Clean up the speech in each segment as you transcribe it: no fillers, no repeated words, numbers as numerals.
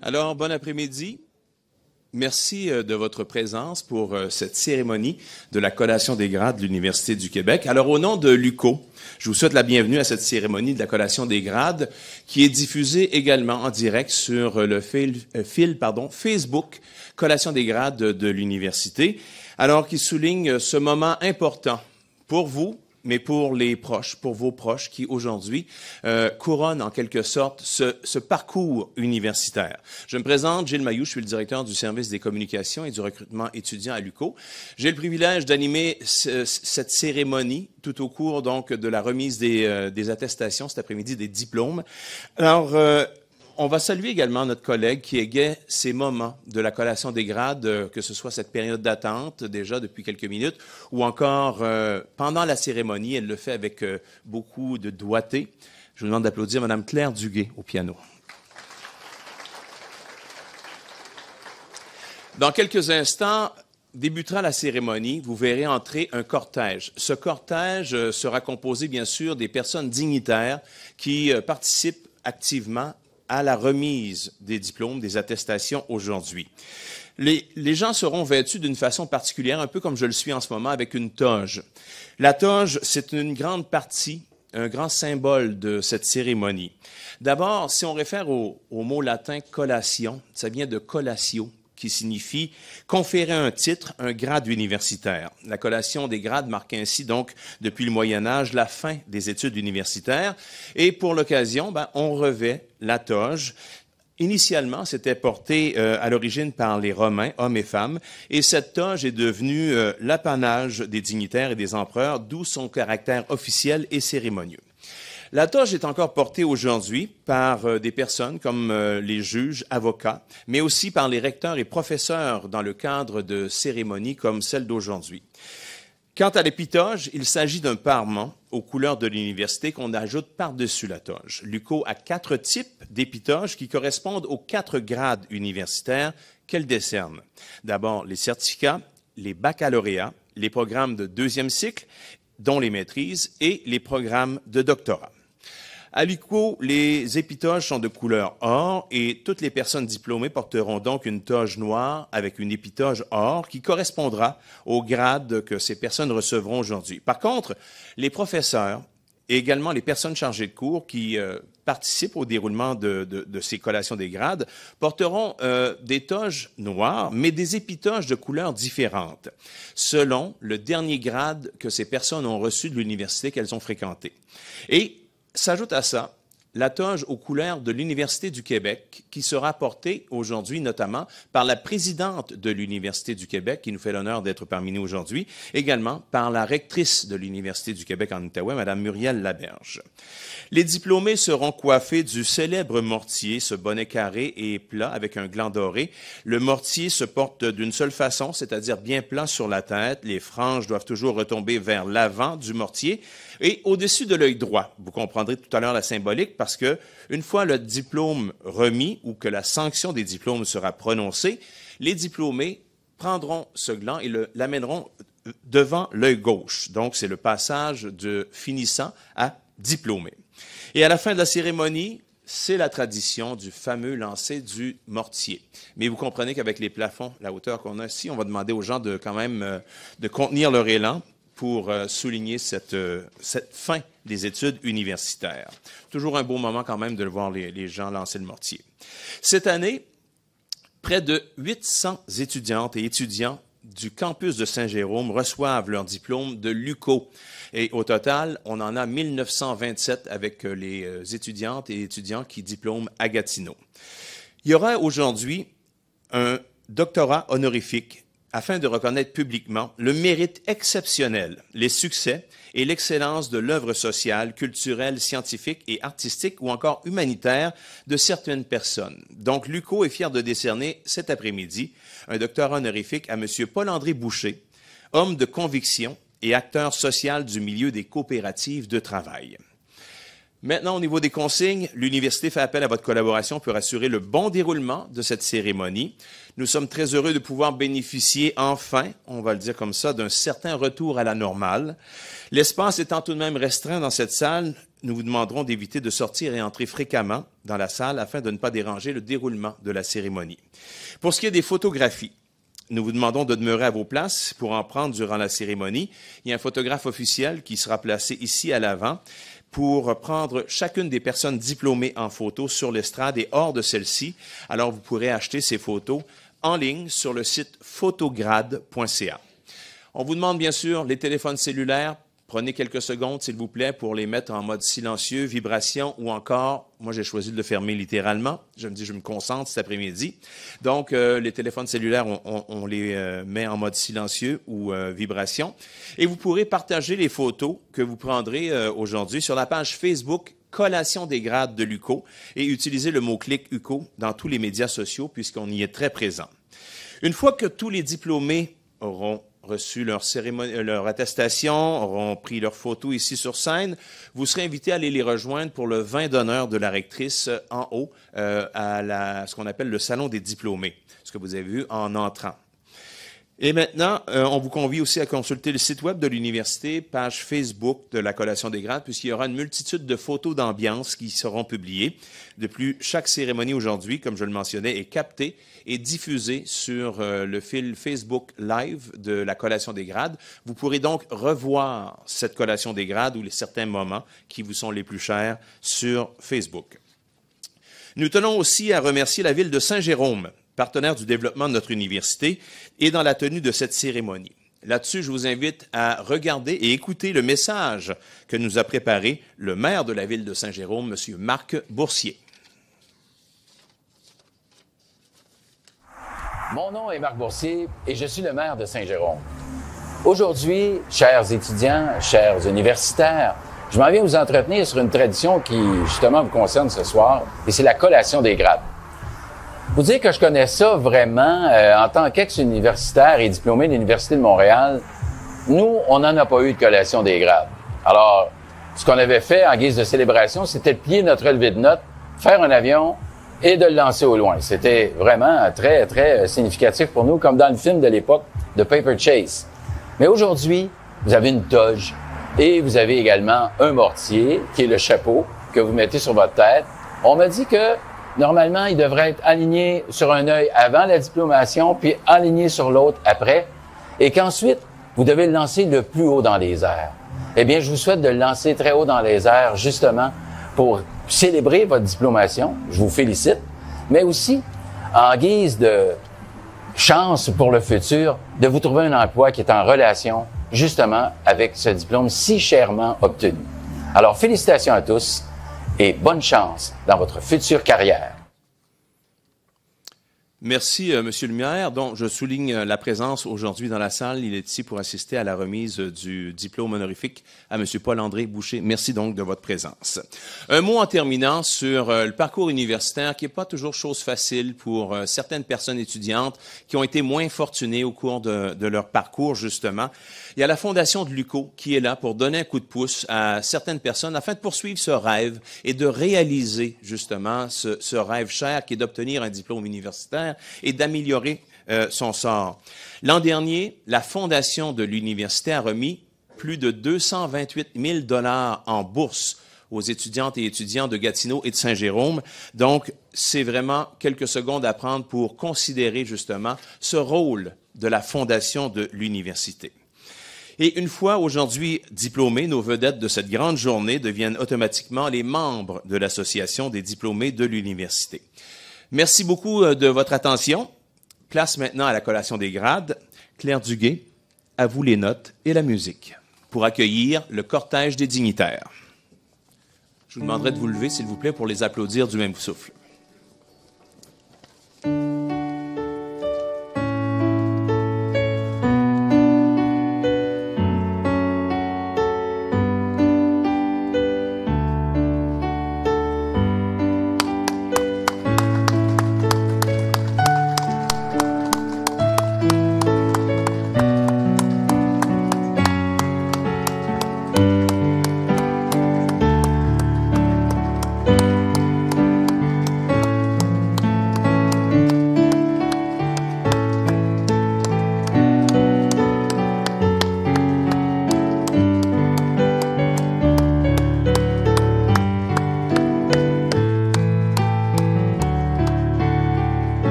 Alors, bon après-midi. Merci de votre présence pour cette cérémonie de la collation des grades de l'Université du Québec. Alors, au nom de l'UQO, je vous souhaite la bienvenue à cette cérémonie de la collation des grades qui est diffusée également en direct sur le fil Facebook Collation des grades de l'Université, alors qui souligne ce moment important pour vous, mais pour les proches, pour vos proches qui aujourd'hui couronnent en quelque sorte ce parcours universitaire. Je me présente, Gilles Mailloux, je suis le directeur du service des communications et du recrutement étudiant à l'UQO. J'ai le privilège d'animer cette cérémonie tout au cours donc de la remise des attestations cet après-midi, des diplômes. Alors, on va saluer également notre collègue qui égaie ces moments de la collation des grades, que ce soit cette période d'attente, déjà depuis quelques minutes, ou encore pendant la cérémonie. Elle le fait avec beaucoup de doigté. Je vous demande d'applaudir Mme Claire Duguay au piano. Dans quelques instants, débutera la cérémonie. Vous verrez entrer un cortège. Ce cortège sera composé, bien sûr, des personnes dignitaires qui participent activement à la remise des diplômes, des attestations aujourd'hui. Les gens seront vêtus d'une façon particulière, un peu comme je le suis en ce moment, avec une toge. La toge, c'est une grande partie, un grand symbole de cette cérémonie. D'abord, si on réfère au mot latin « collation », ça vient de « collatio », qui signifie conférer un titre, un grade universitaire. La collation des grades marque ainsi donc, depuis le Moyen Âge, la fin des études universitaires. Et pour l'occasion, on revêt la toge. Initialement, c'était porté à l'origine par les Romains, hommes et femmes, et cette toge est devenue l'apanage des dignitaires et des empereurs, d'où son caractère officiel et cérémonieux. La toge est encore portée aujourd'hui par des personnes comme les juges, avocats, mais aussi par les recteurs et professeurs dans le cadre de cérémonies comme celle d'aujourd'hui. Quant à l'épitoge, il s'agit d'un parement aux couleurs de l'université qu'on ajoute par-dessus la toge. L'UQO a 4 types d'épitoges qui correspondent aux 4 grades universitaires qu'elle décerne. D'abord, les certificats, les baccalauréats, les programmes de 2e cycle, dont les maîtrises, et les programmes de doctorat. À l'UQO, les épitoges sont de couleur or et toutes les personnes diplômées porteront donc une toge noire avec une épitoge or qui correspondra au grade que ces personnes recevront aujourd'hui. Par contre, les professeurs et également les personnes chargées de cours qui participent au déroulement de ces collations des grades porteront des toges noires, mais des épitoges de couleurs différentes, selon le dernier grade que ces personnes ont reçu de l'université qu'elles ont fréquentée. Et s'ajoute à ça la toge aux couleurs de l'Université du Québec qui sera portée aujourd'hui notamment par la présidente de l'Université du Québec qui nous fait l'honneur d'être parmi nous aujourd'hui, également par la rectrice de l'Université du Québec en Outaouais, Mme Muriel Laberge. Les diplômés seront coiffés du célèbre mortier, ce bonnet carré et plat avec un gland doré. Le mortier se porte d'une seule façon, c'est-à-dire bien plat sur la tête. Les franges doivent toujours retomber vers l'avant du mortier et au-dessus de l'œil droit. Vous comprendrez tout à l'heure la symbolique parce que une fois le diplôme remis ou que la sanction des diplômes sera prononcée, les diplômés prendront ce gland et l'amèneront devant l'œil gauche. Donc, c'est le passage de finissant à diplômé. Et à la fin de la cérémonie, c'est la tradition du fameux lancer du mortier. Mais vous comprenez qu'avec les plafonds, la hauteur qu'on a ici, on va demander aux gens de quand même de contenir leur élan pour souligner cette fin des études universitaires. Toujours un beau moment quand même de voir les gens lancer le mortier. Cette année, près de 800 étudiantes et étudiants du campus de Saint-Jérôme reçoivent leur diplôme de l'UQO. Et au total, on en a 1927 avec les étudiantes et étudiants qui diplôment à Gatineau. Il y aura aujourd'hui un doctorat honorifique afin de reconnaître publiquement le mérite exceptionnel, les succès et l'excellence de l'œuvre sociale, culturelle, scientifique et artistique ou encore humanitaire de certaines personnes. Donc, l'UQO est fier de décerner cet après-midi un doctorat honorifique à M. Paul-André Boucher, homme de conviction et acteur social du milieu des coopératives de travail. Maintenant, au niveau des consignes, l'Université fait appel à votre collaboration pour assurer le bon déroulement de cette cérémonie. Nous sommes très heureux de pouvoir bénéficier enfin, on va le dire comme ça, d'un certain retour à la normale. L'espace étant tout de même restreint dans cette salle, nous vous demanderons d'éviter de sortir et entrer fréquemment dans la salle afin de ne pas déranger le déroulement de la cérémonie. Pour ce qui est des photographies, nous vous demandons de demeurer à vos places pour en prendre durant la cérémonie. Il y a un photographe officiel qui sera placé ici à l'avant pour prendre chacune des personnes diplômées en photo sur l'estrade et hors de celle-ci. Alors, vous pourrez acheter ces photos en ligne sur le site photograde.ca. On vous demande bien sûr les téléphones cellulaires. Prenez quelques secondes, s'il vous plaît, pour les mettre en mode silencieux, vibration ou encore, moi j'ai choisi de le fermer littéralement. Je me dis, je me concentre cet après-midi. Donc, les téléphones cellulaires, on les met en mode silencieux ou vibration. Et vous pourrez partager les photos que vous prendrez aujourd'hui sur la page Facebook Collation des grades de l'UQO et utiliser le mot-clic UQO dans tous les médias sociaux puisqu'on y est très présent. Une fois que tous les diplômés auront reçu leur attestation, auront pris leurs photos ici sur scène, vous serez invités à aller les rejoindre pour le vin d'honneur de la rectrice en haut à ce qu'on appelle le salon des diplômés, ce que vous avez vu en entrant. Et maintenant, on vous convie aussi à consulter le site web de l'université, page Facebook de la Collation des grades, puisqu'il y aura une multitude de photos d'ambiance qui seront publiées. De plus, chaque cérémonie aujourd'hui, comme je le mentionnais, est captée et diffusée sur le fil Facebook Live de la Collation des grades. Vous pourrez donc revoir cette Collation des grades ou certains moments qui vous sont les plus chers sur Facebook. Nous tenons aussi à remercier la ville de Saint-Jérôme, partenaire du développement de notre université, et dans la tenue de cette cérémonie. Là-dessus, je vous invite à regarder et écouter le message que nous a préparé le maire de la ville de Saint-Jérôme, M. Marc Boursier. Mon nom est Marc Boursier et je suis le maire de Saint-Jérôme. Aujourd'hui, chers étudiants, chers universitaires, je m'en viens vous entretenir sur une tradition qui, justement, vous concerne ce soir, et c'est la collation des grades. Vous dire que je connais ça vraiment en tant qu'ex-universitaire et diplômé de l'Université de Montréal. Nous, on n'en a pas eu de collation des grades. Alors, ce qu'on avait fait en guise de célébration, c'était de plier notre relevé de notes, faire un avion et de le lancer au loin. C'était vraiment très, très significatif pour nous, comme dans le film de l'époque de Paper Chase. Mais aujourd'hui, vous avez une toge et vous avez également un mortier, qui est le chapeau que vous mettez sur votre tête. On m'a dit que normalement, il devrait être aligné sur un œil avant la diplomation, puis aligné sur l'autre après, et qu'ensuite, vous devez le lancer le plus haut dans les airs. Eh bien, je vous souhaite de le lancer très haut dans les airs, justement, pour célébrer votre diplomation. Je vous félicite, mais aussi, en guise de chance pour le futur, de vous trouver un emploi qui est en relation, justement, avec ce diplôme si chèrement obtenu. Alors, félicitations à tous et bonne chance dans votre future carrière. Merci, M. Lumière, dont je souligne la présence aujourd'hui dans la salle. Il est ici pour assister à la remise du diplôme honorifique à M. Paul-André Boucher. Merci donc de votre présence. Un mot en terminant sur le parcours universitaire qui n'est pas toujours chose facile pour certaines personnes étudiantes qui ont été moins fortunées au cours de leur parcours, justement. Il y a la Fondation de l'UQO qui est là pour donner un coup de pouce à certaines personnes afin de poursuivre ce rêve et de réaliser, justement, ce rêve cher qui est d'obtenir un diplôme universitaire et d'améliorer son sort. L'an dernier, la Fondation de l'université a remis plus de 228 000 $ en bourse aux étudiantes et étudiants de Gatineau et de Saint-Jérôme. Donc, c'est vraiment quelques secondes à prendre pour considérer justement ce rôle de la Fondation de l'université. Et une fois aujourd'hui diplômés, nos vedettes de cette grande journée deviennent automatiquement les membres de l'Association des diplômés de l'université. Merci beaucoup de votre attention. Place maintenant à la collation des grades. Claire Duguay, à vous les notes et la musique pour accueillir le cortège des dignitaires. Je vous demanderai de vous lever, s'il vous plaît, pour les applaudir du même souffle.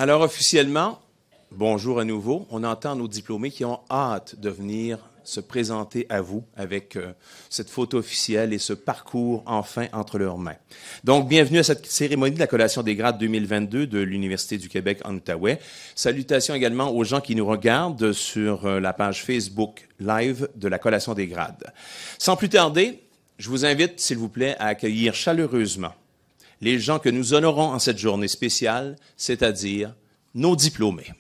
Alors, officiellement, bonjour à nouveau. On entend nos diplômés qui ont hâte de venir se présenter à vous avec cette photo officielle et ce parcours enfin entre leurs mains. Donc, bienvenue à cette cérémonie de la collation des grades 2022 de l'Université du Québec en Outaouais. Salutations également aux gens qui nous regardent sur la page Facebook Live de la collation des grades. Sans plus tarder, je vous invite, s'il vous plaît, à accueillir chaleureusement les gens que nous honorons en cette journée spéciale, c'est-à-dire nos diplômés.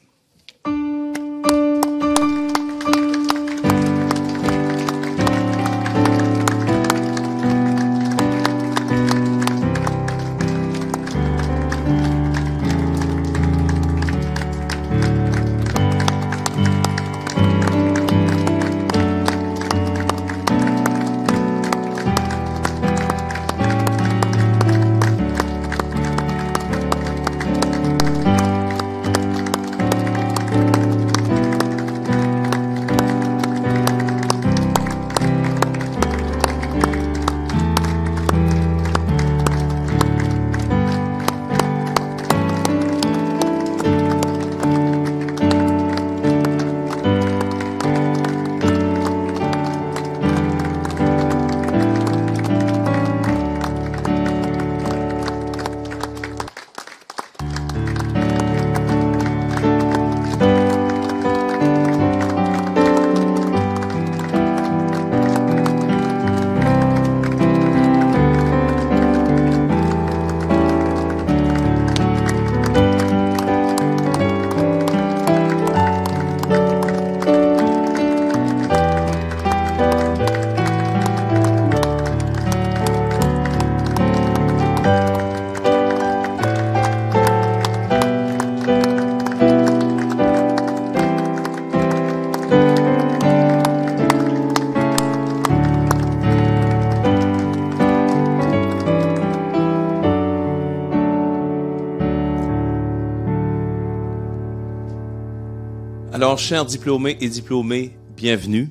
Alors, chers diplômés et diplômées, bienvenue.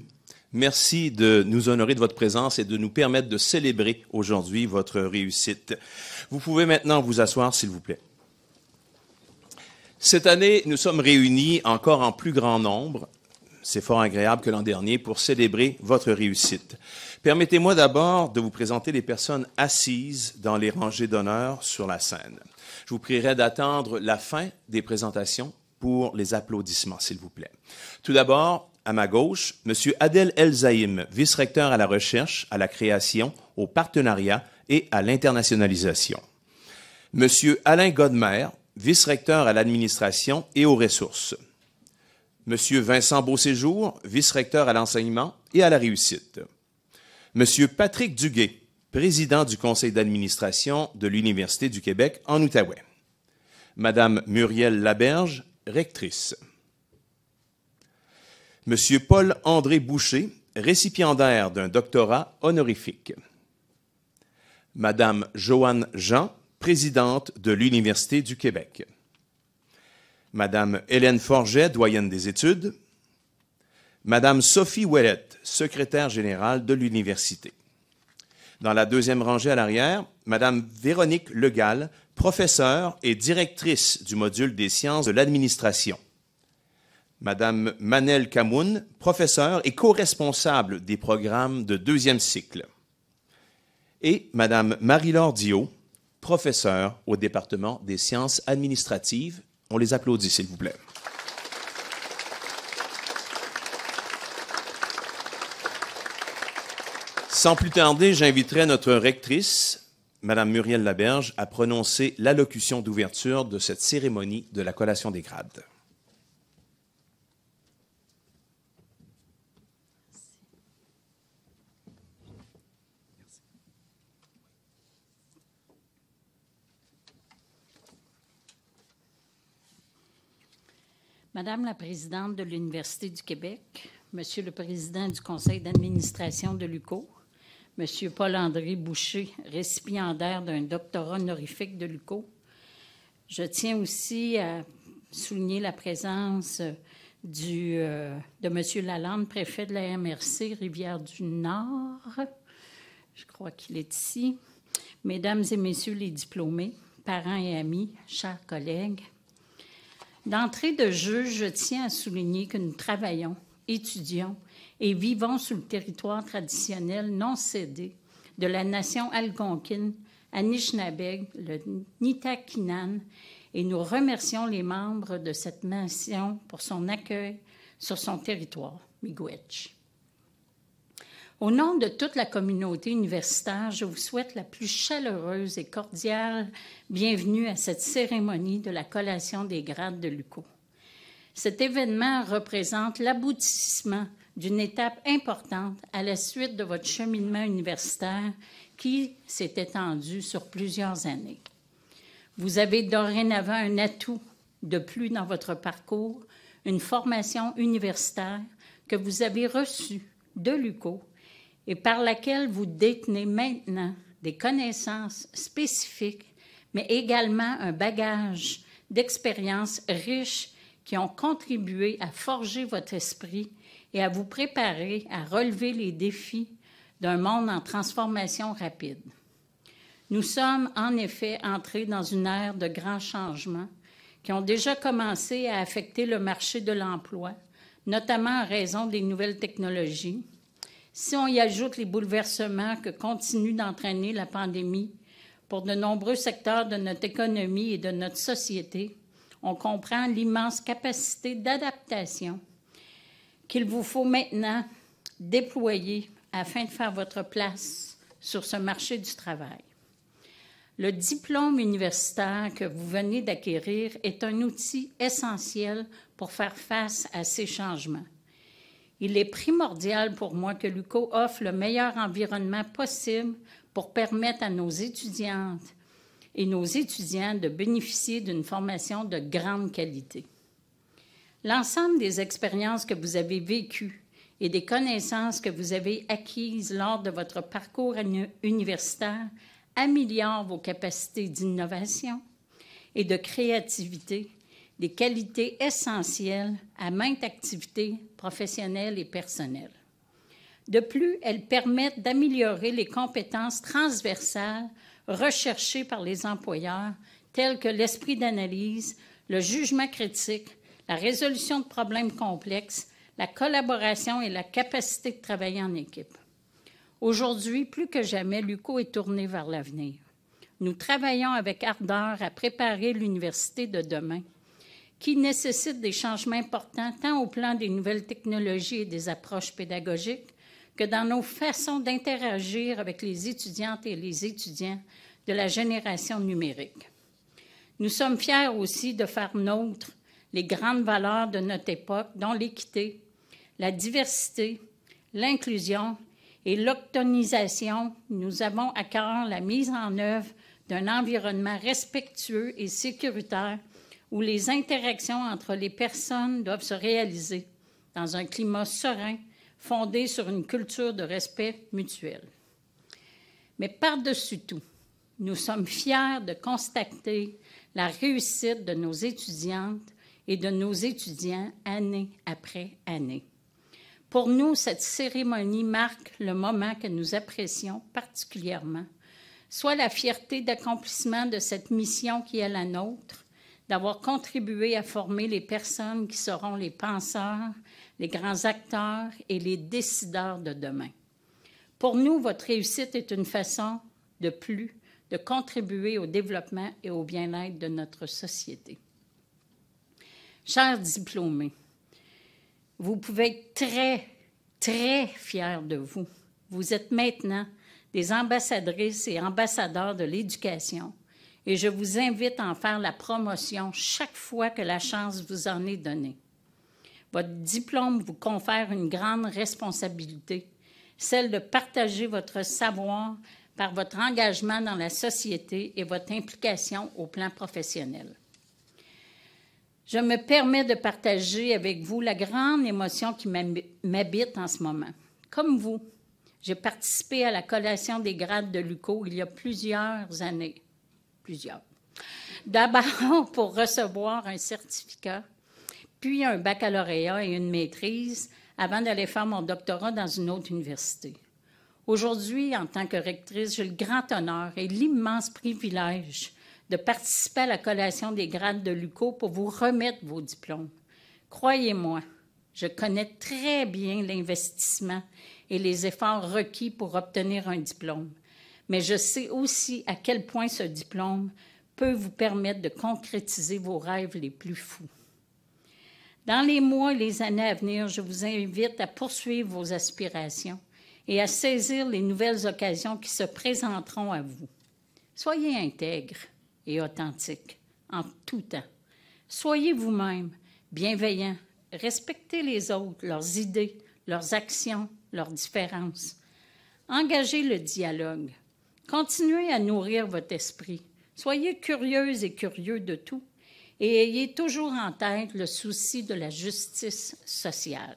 Merci de nous honorer de votre présence et de nous permettre de célébrer aujourd'hui votre réussite. Vous pouvez maintenant vous asseoir, s'il vous plaît. Cette année, nous sommes réunis encore en plus grand nombre. C'est fort agréable que l'an dernier pour célébrer votre réussite. Permettez-moi d'abord de vous présenter les personnes assises dans les rangées d'honneur sur la scène. Je vous prierai d'attendre la fin des présentations pour les applaudissements, s'il vous plaît. Tout d'abord, à ma gauche, M. Adel El-Zaïm, vice-recteur à la recherche, à la création, au partenariat et à l'internationalisation. M. Alain Godmer, vice-recteur à l'administration et aux ressources. M. Vincent Beauséjour, vice-recteur à l'enseignement et à la réussite. M. Patrick Duguay, président du conseil d'administration de l'Université du Québec en Outaouais. Mme Muriel Laberge, rectrice. Monsieur Paul-André Boucher, récipiendaire d'un doctorat honorifique. Madame Joanne Jean, présidente de l'Université du Québec. Madame Hélène Forget, doyenne des études. Madame Sophie Ouellette, secrétaire générale de l'Université. Dans la deuxième rangée à l'arrière, Madame Véronique Legal, professeure et directrice du module des sciences de l'administration. Madame Manel Kamoun, professeure et co-responsable des programmes de deuxième cycle. Et Madame Marie-Laure Diot, professeure au département des sciences administratives. On les applaudit, s'il vous plaît. Sans plus tarder, j'inviterai notre rectrice, Mme Muriel Laberge, à prononcer l'allocution d'ouverture de cette cérémonie de la collation des grades. Madame la présidente de l'Université du Québec, Monsieur le président du conseil d'administration de l'UQO, Monsieur Paul-André Boucher, récipiendaire d'un doctorat honorifique de l'UQO. Je tiens aussi à souligner la présence de Monsieur Lalande, préfet de la MRC Rivière-du-Nord. Je crois qu'il est ici. Mesdames et messieurs les diplômés, parents et amis, chers collègues, D'entrée de jeu, je tiens à souligner que nous travaillons, étudions et vivons sur le territoire traditionnel non cédé de la nation algonquine, Anishinaabe, le Nitakinan, et nous remercions les membres de cette nation pour son accueil sur son territoire, miigwech. Au nom de toute la communauté universitaire, je vous souhaite la plus chaleureuse et cordiale bienvenue à cette cérémonie de la collation des grades de l'UQO. Cet événement représente l'aboutissement d'une étape importante à la suite de votre cheminement universitaire qui s'est étendu sur plusieurs années. Vous avez dorénavant un atout de plus dans votre parcours, une formation universitaire que vous avez reçue de l'UQO et par laquelle vous détenez maintenant des connaissances spécifiques, mais également un bagage d'expériences riches qui ont contribué à forger votre esprit et à vous préparer à relever les défis d'un monde en transformation rapide. Nous sommes en effet entrés dans une ère de grands changements qui ont déjà commencé à affecter le marché de l'emploi, notamment en raison des nouvelles technologies. Si on y ajoute les bouleversements que continue d'entraîner la pandémie pour de nombreux secteurs de notre économie et de notre société, on comprend l'immense capacité d'adaptation qu'il vous faut maintenant déployer afin de faire votre place sur ce marché du travail. Le diplôme universitaire que vous venez d'acquérir est un outil essentiel pour faire face à ces changements. Il est primordial pour moi que l'UQO offre le meilleur environnement possible pour permettre à nos étudiantes et nos étudiants de bénéficier d'une formation de grande qualité. L'ensemble des expériences que vous avez vécues et des connaissances que vous avez acquises lors de votre parcours universitaire améliorent vos capacités d'innovation et de créativité, des qualités essentielles à maintes activités professionnelles et personnelles. De plus, elles permettent d'améliorer les compétences transversales recherchées par les employeurs, telles que l'esprit d'analyse, le jugement critique, la résolution de problèmes complexes, la collaboration et la capacité de travailler en équipe. Aujourd'hui, plus que jamais, l'UQO est tourné vers l'avenir. Nous travaillons avec ardeur à préparer l'université de demain, qui nécessite des changements importants tant au plan des nouvelles technologies et des approches pédagogiques que dans nos façons d'interagir avec les étudiantes et les étudiants de la génération numérique. Nous sommes fiers aussi de faire nôtre les grandes valeurs de notre époque, dont l'équité, la diversité, l'inclusion et l'autonomisation. Nous avons à cœur la mise en œuvre d'un environnement respectueux et sécuritaire où les interactions entre les personnes doivent se réaliser dans un climat serein, fondé sur une culture de respect mutuel. Mais par-dessus tout, nous sommes fiers de constater la réussite de nos étudiantes et de nos étudiants année après année. Pour nous, cette cérémonie marque le moment que nous apprécions particulièrement, soit la fierté d'accomplissement de cette mission qui est la nôtre, d'avoir contribué à former les personnes qui seront les penseurs, les grands acteurs et les décideurs de demain. Pour nous, votre réussite est une façon de plus de contribuer au développement et au bien-être de notre société. Chers diplômés, vous pouvez être très, très fiers de vous. Vous êtes maintenant des ambassadrices et ambassadeurs de l'éducation et je vous invite à en faire la promotion chaque fois que la chance vous en est donnée. Votre diplôme vous confère une grande responsabilité, celle de partager votre savoir par votre engagement dans la société et votre implication au plan professionnel. Je me permets de partager avec vous la grande émotion qui m'habite en ce moment. Comme vous, j'ai participé à la collation des grades de l'UQO il y a plusieurs années. D'abord pour recevoir un certificat, puis un baccalauréat et une maîtrise avant d'aller faire mon doctorat dans une autre université. Aujourd'hui, en tant que rectrice, j'ai le grand honneur et l'immense privilège de participer à la collation des grades de l'UQO pour vous remettre vos diplômes. Croyez-moi, je connais très bien l'investissement et les efforts requis pour obtenir un diplôme, mais je sais aussi à quel point ce diplôme peut vous permettre de concrétiser vos rêves les plus fous. Dans les mois et les années à venir, je vous invite à poursuivre vos aspirations et à saisir les nouvelles occasions qui se présenteront à vous. Soyez intègre et authentique en tout temps. Soyez vous-même, bienveillant, respectez les autres, leurs idées, leurs actions, leurs différences. Engagez le dialogue. Continuez à nourrir votre esprit. Soyez curieuses et curieux de tout et ayez toujours en tête le souci de la justice sociale.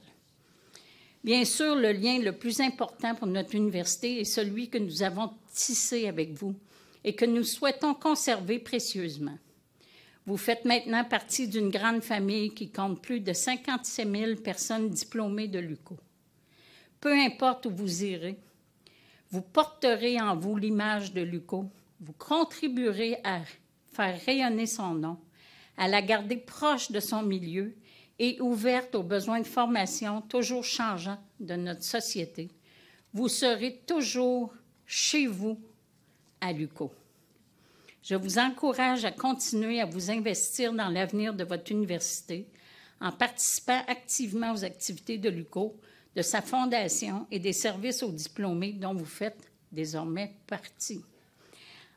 Bien sûr, le lien le plus important pour notre université est celui que nous avons tissé avec vous et que nous souhaitons conserver précieusement. Vous faites maintenant partie d'une grande famille qui compte plus de 57 000 personnes diplômées de l'UQO. Peu importe où vous irez, vous porterez en vous l'image de l'UQO, vous contribuerez à faire rayonner son nom, à la garder proche de son milieu et ouverte aux besoins de formation toujours changeants de notre société. Vous serez toujours chez vous à l'UQO. Je vous encourage à continuer à vous investir dans l'avenir de votre université en participant activement aux activités de l'UQO, de sa fondation et des services aux diplômés dont vous faites désormais partie.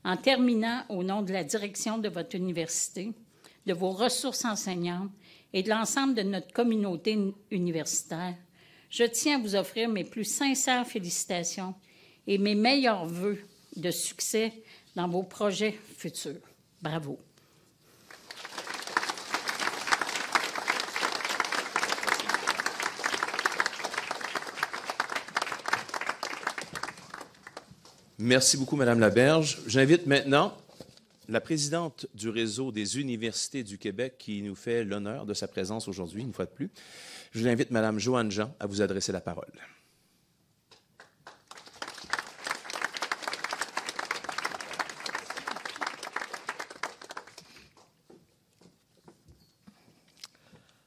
En terminant, au nom de la direction de votre université, de vos ressources enseignantes et de l'ensemble de notre communauté universitaire, je tiens à vous offrir mes plus sincères félicitations et mes meilleurs vœux de succès dans vos projets futurs. Bravo. Merci beaucoup, Madame Laberge. J'invite maintenant la présidente du réseau des universités du Québec qui nous fait l'honneur de sa présence aujourd'hui, une fois de plus. Je l'invite, Madame Joanne Jean, à vous adresser la parole.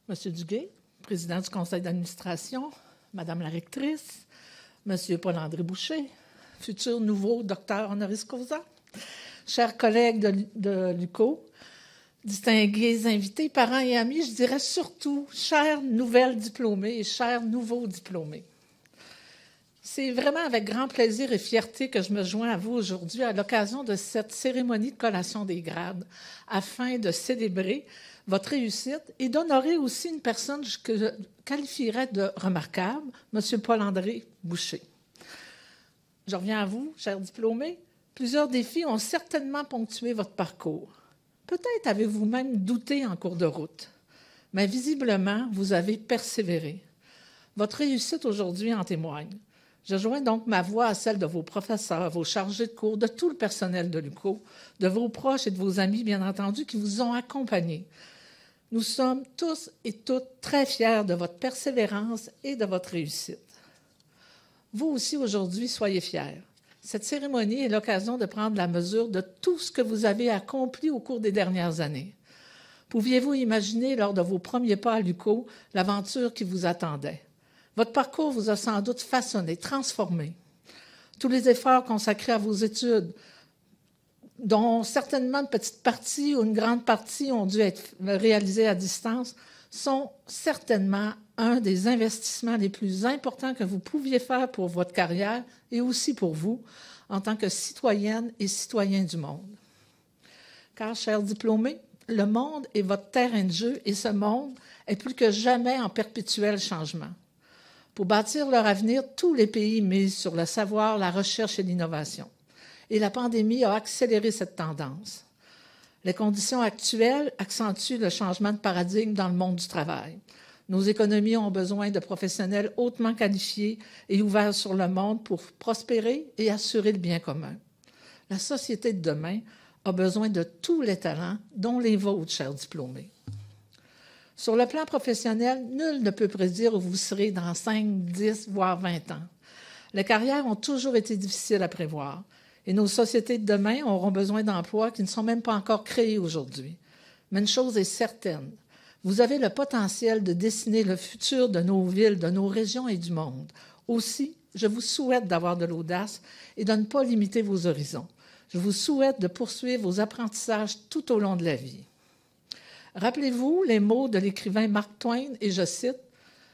Monsieur Duguay, président du conseil d'administration, Madame la rectrice, Monsieur Paul-André Boucher, futur nouveau docteur honoris causa, chers collègues de l'UQO, distingués invités, parents et amis, je dirais surtout chers nouvelles diplômées et chers nouveaux diplômés. C'est vraiment avec grand plaisir et fierté que je me joins à vous aujourd'hui à l'occasion de cette cérémonie de collation des grades afin de célébrer votre réussite et d'honorer aussi une personne que je qualifierais de remarquable, M. Paul-André Boucher. Je reviens à vous, chers diplômés. Plusieurs défis ont certainement ponctué votre parcours. Peut-être avez-vous même douté en cours de route, mais visiblement, vous avez persévéré. Votre réussite aujourd'hui en témoigne. Je joins donc ma voix à celle de vos professeurs, vos chargés de cours, de tout le personnel de l'UQO, de vos proches et de vos amis, bien entendu, qui vous ont accompagnés. Nous sommes tous et toutes très fiers de votre persévérance et de votre réussite. Vous aussi, aujourd'hui, soyez fiers. Cette cérémonie est l'occasion de prendre la mesure de tout ce que vous avez accompli au cours des dernières années. Pouviez-vous imaginer, lors de vos premiers pas à l'UQO, l'aventure qui vous attendait? Votre parcours vous a sans doute façonné, transformé. Tous les efforts consacrés à vos études, dont certainement une petite partie ou une grande partie ont dû être réalisés à distance, sont certainement un des investissements les plus importants que vous pouviez faire pour votre carrière et aussi pour vous, en tant que citoyenne et citoyen du monde. Car, chers diplômés, le monde est votre terrain de jeu et ce monde est plus que jamais en perpétuel changement. Pour bâtir leur avenir, tous les pays misent sur le savoir, la recherche et l'innovation. Et la pandémie a accéléré cette tendance. Les conditions actuelles accentuent le changement de paradigme dans le monde du travail. Nos économies ont besoin de professionnels hautement qualifiés et ouverts sur le monde pour prospérer et assurer le bien commun. La société de demain a besoin de tous les talents, dont les vôtres, chers diplômés. Sur le plan professionnel, nul ne peut prédire où vous serez dans 5, 10, voire 20 ans. Les carrières ont toujours été difficiles à prévoir. Et nos sociétés de demain auront besoin d'emplois qui ne sont même pas encore créés aujourd'hui. Mais une chose est certaine, vous avez le potentiel de dessiner le futur de nos villes, de nos régions et du monde. Aussi, je vous souhaite d'avoir de l'audace et de ne pas limiter vos horizons. Je vous souhaite de poursuivre vos apprentissages tout au long de la vie. Rappelez-vous les mots de l'écrivain Mark Twain, et je cite,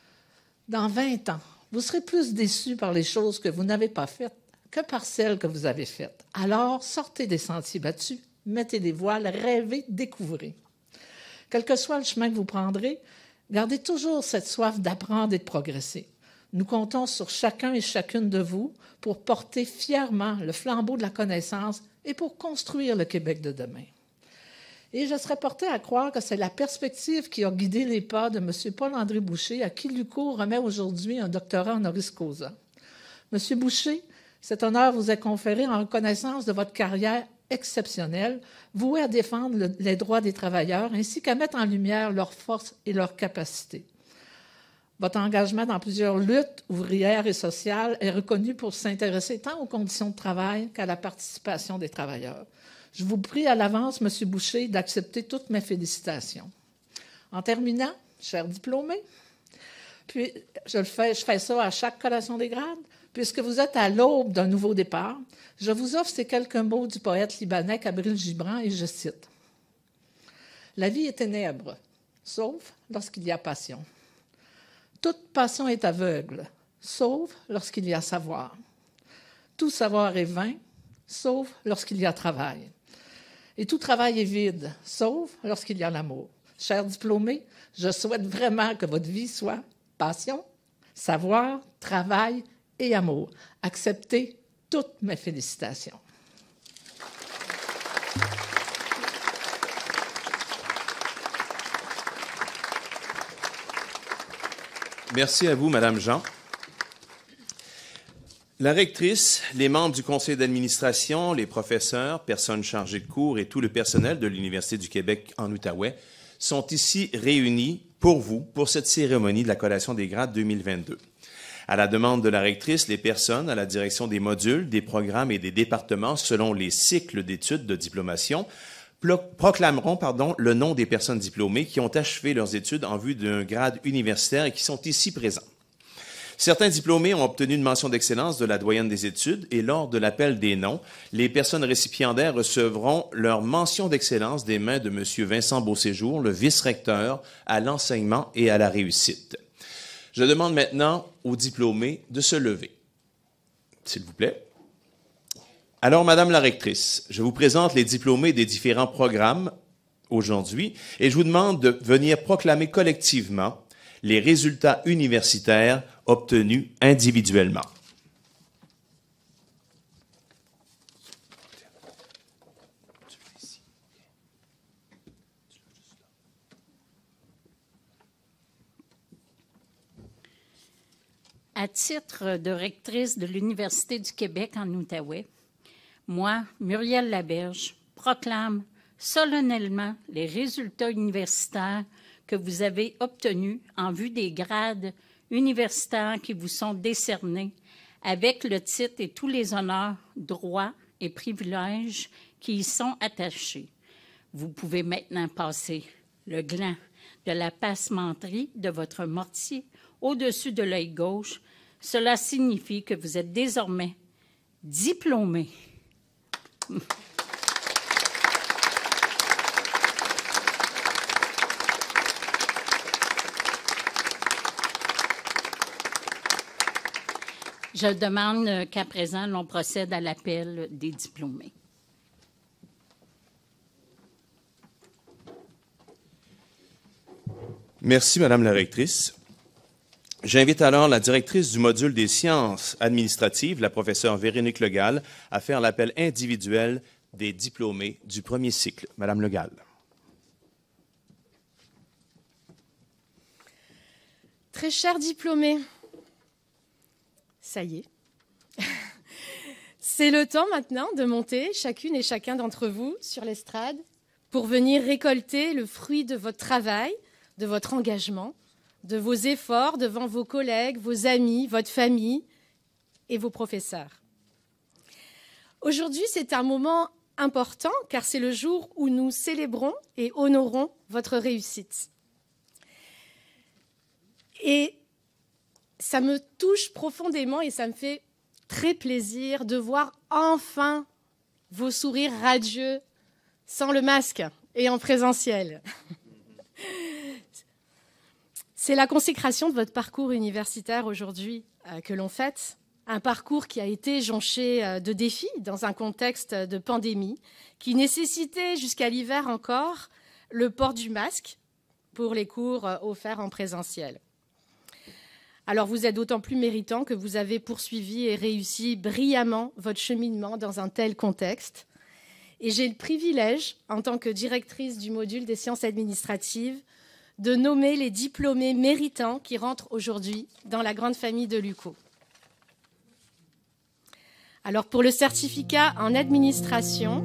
« Dans 20 ans, vous serez plus déçus par les choses que vous n'avez pas faites que par celles que vous avez faites. Alors, sortez des sentiers battus, mettez des voiles, rêvez, découvrez. Quel que soit le chemin que vous prendrez, gardez toujours cette soif d'apprendre et de progresser. Nous comptons sur chacun et chacune de vous pour porter fièrement le flambeau de la connaissance et pour construire le Québec de demain. » Et je serais portée à croire que c'est la perspective qui a guidé les pas de M. Paul-André Boucher, à qui l'UQO remet aujourd'hui un doctorat honoris causa. M. Boucher, cet honneur vous est conféré en reconnaissance de votre carrière exceptionnelle, vouée à défendre les droits des travailleurs ainsi qu'à mettre en lumière leurs forces et leurs capacités. Votre engagement dans plusieurs luttes ouvrières et sociales est reconnu pour s'intéresser tant aux conditions de travail qu'à la participation des travailleurs. Je vous prie à l'avance, M. Boucher, d'accepter toutes mes félicitations. En terminant, chers diplômés, puis je fais ça à chaque collation des grades, puisque vous êtes à l'aube d'un nouveau départ, je vous offre ces quelques mots du poète libanais Kabril Gibran, et je cite. « La vie est ténèbre, sauf lorsqu'il y a passion. Toute passion est aveugle, sauf lorsqu'il y a savoir. Tout savoir est vain, sauf lorsqu'il y a travail. Et tout travail est vide, sauf lorsqu'il y a l'amour. Chers diplômés, je souhaite vraiment que votre vie soit passion, savoir, travail et amour. Acceptez toutes mes félicitations. Merci à vous, Madame Jean. La rectrice, les membres du conseil d'administration, les professeurs, personnes chargées de cours et tout le personnel de l'Université du Québec en Outaouais sont ici réunis pour vous, pour cette cérémonie de la collation des grades 2022. À la demande de la rectrice, les personnes à la direction des modules, des programmes et des départements selon les cycles d'études de diplomation proclameront le nom des personnes diplômées qui ont achevé leurs études en vue d'un grade universitaire et qui sont ici présents. Certains diplômés ont obtenu une mention d'excellence de la doyenne des études et lors de l'appel des noms, les personnes récipiendaires recevront leur mention d'excellence des mains de M. Vincent Beauséjour, le vice-recteur à l'enseignement et à la réussite. Je demande maintenant aux diplômés de se lever. S'il vous plaît. Alors, Madame la rectrice, je vous présente les diplômés des différents programmes aujourd'hui et je vous demande de venir proclamer collectivement les résultats universitaires obtenus individuellement. À titre de rectrice de l'Université du Québec en Outaouais, moi, Muriel Laberge, proclame solennellement les résultats universitaires que vous avez obtenus en vue des grades universitaires qui vous sont décernés avec le titre et tous les honneurs, droits et privilèges qui y sont attachés. Vous pouvez maintenant passer le gland de la passementerie de votre mortier au-dessus de l'œil gauche. Cela signifie que vous êtes désormais diplômé. Je demande qu'à présent, l'on procède à l'appel des diplômés. Merci, Madame la rectrice. J'invite alors la directrice du module des sciences administratives, la professeure Véronique Legal, à faire l'appel individuel des diplômés du premier cycle. Madame Legal. Très chers diplômés, ça y est. C'est le temps maintenant de monter, chacune et chacun d'entre vous, sur l'estrade pour venir récolter le fruit de votre travail, de votre engagement, de vos efforts devant vos collègues, vos amis, votre famille et vos professeurs. Aujourd'hui, c'est un moment important car c'est le jour où nous célébrons et honorons votre réussite. Et ça me touche profondément et ça me fait très plaisir de voir enfin vos sourires radieux sans le masque et en présentiel. C'est la consécration de votre parcours universitaire aujourd'hui que l'on fête. Un parcours qui a été jonché de défis dans un contexte de pandémie, qui nécessitait jusqu'à l'hiver encore le port du masque pour les cours offerts en présentiel. Alors vous êtes d'autant plus méritant que vous avez poursuivi et réussi brillamment votre cheminement dans un tel contexte. Et j'ai le privilège, en tant que directrice du module des sciences administratives, de nommer les diplômés méritants qui rentrent aujourd'hui dans la grande famille de l'UQO. Alors pour le certificat en administration,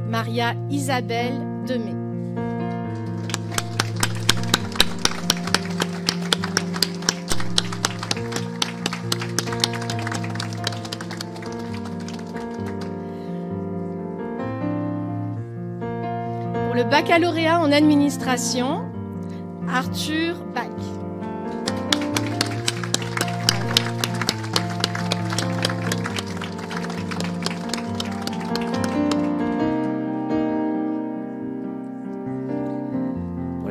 Maria Isabelle Demey. Pour le baccalauréat en administration, Arthur Bach.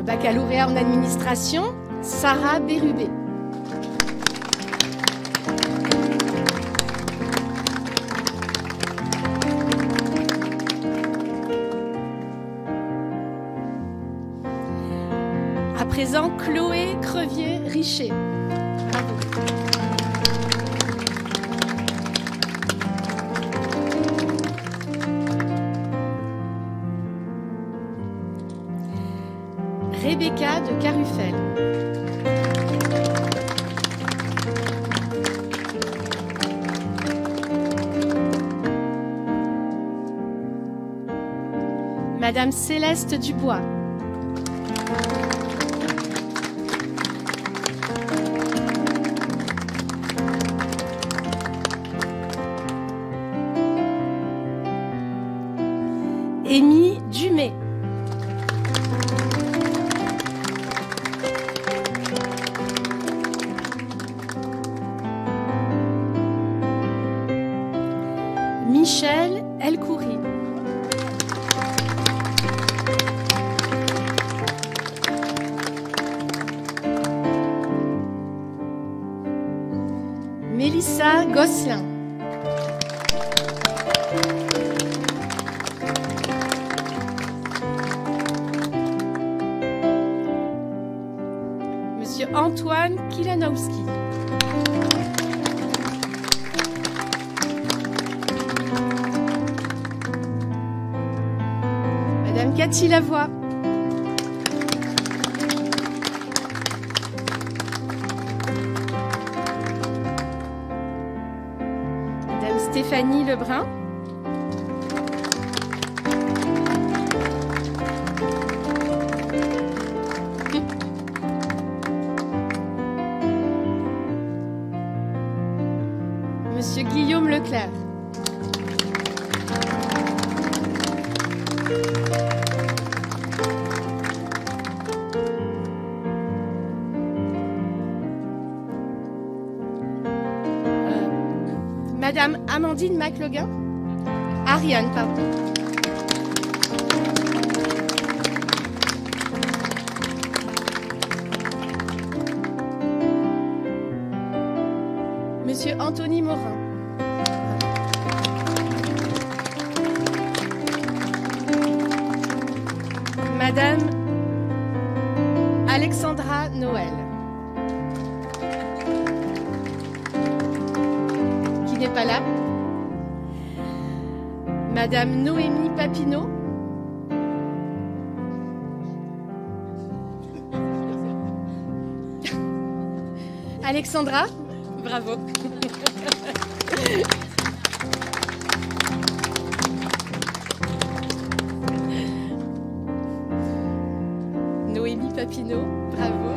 Baccalauréat en administration, Sarah Bérubé. À présent, Chloé Crevier-Richer. Bravo. Rebecca de Carufel. Madame Céleste Dubois. Amy Dumay. Michel Elkoury. Mélissa Gosselin. Monsieur Antoine Kilanowski. Madame Cathy Lavoie. Madame Stéphanie Lebrun. Monsieur Guillaume Leclerc. Madame Amandine McLogan. Ariane, pardon. Monsieur Anthony Morin. Madame Alexandra Noël. Qui n'est pas là. Madame Noémie Papineau. Alexandra, bravo. Noémie Papineau, bravo.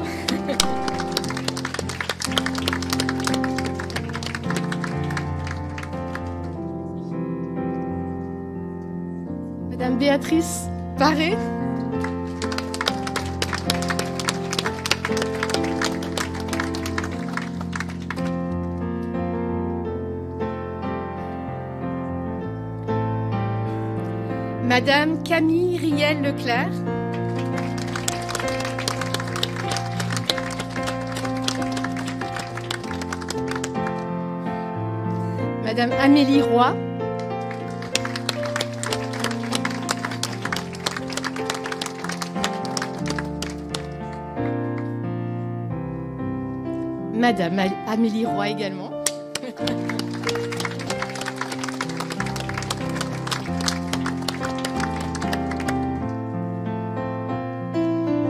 Béatrice Paré. Madame Camille Riel-Leclerc. Madame Amélie Roy. Madame Amélie Roy également.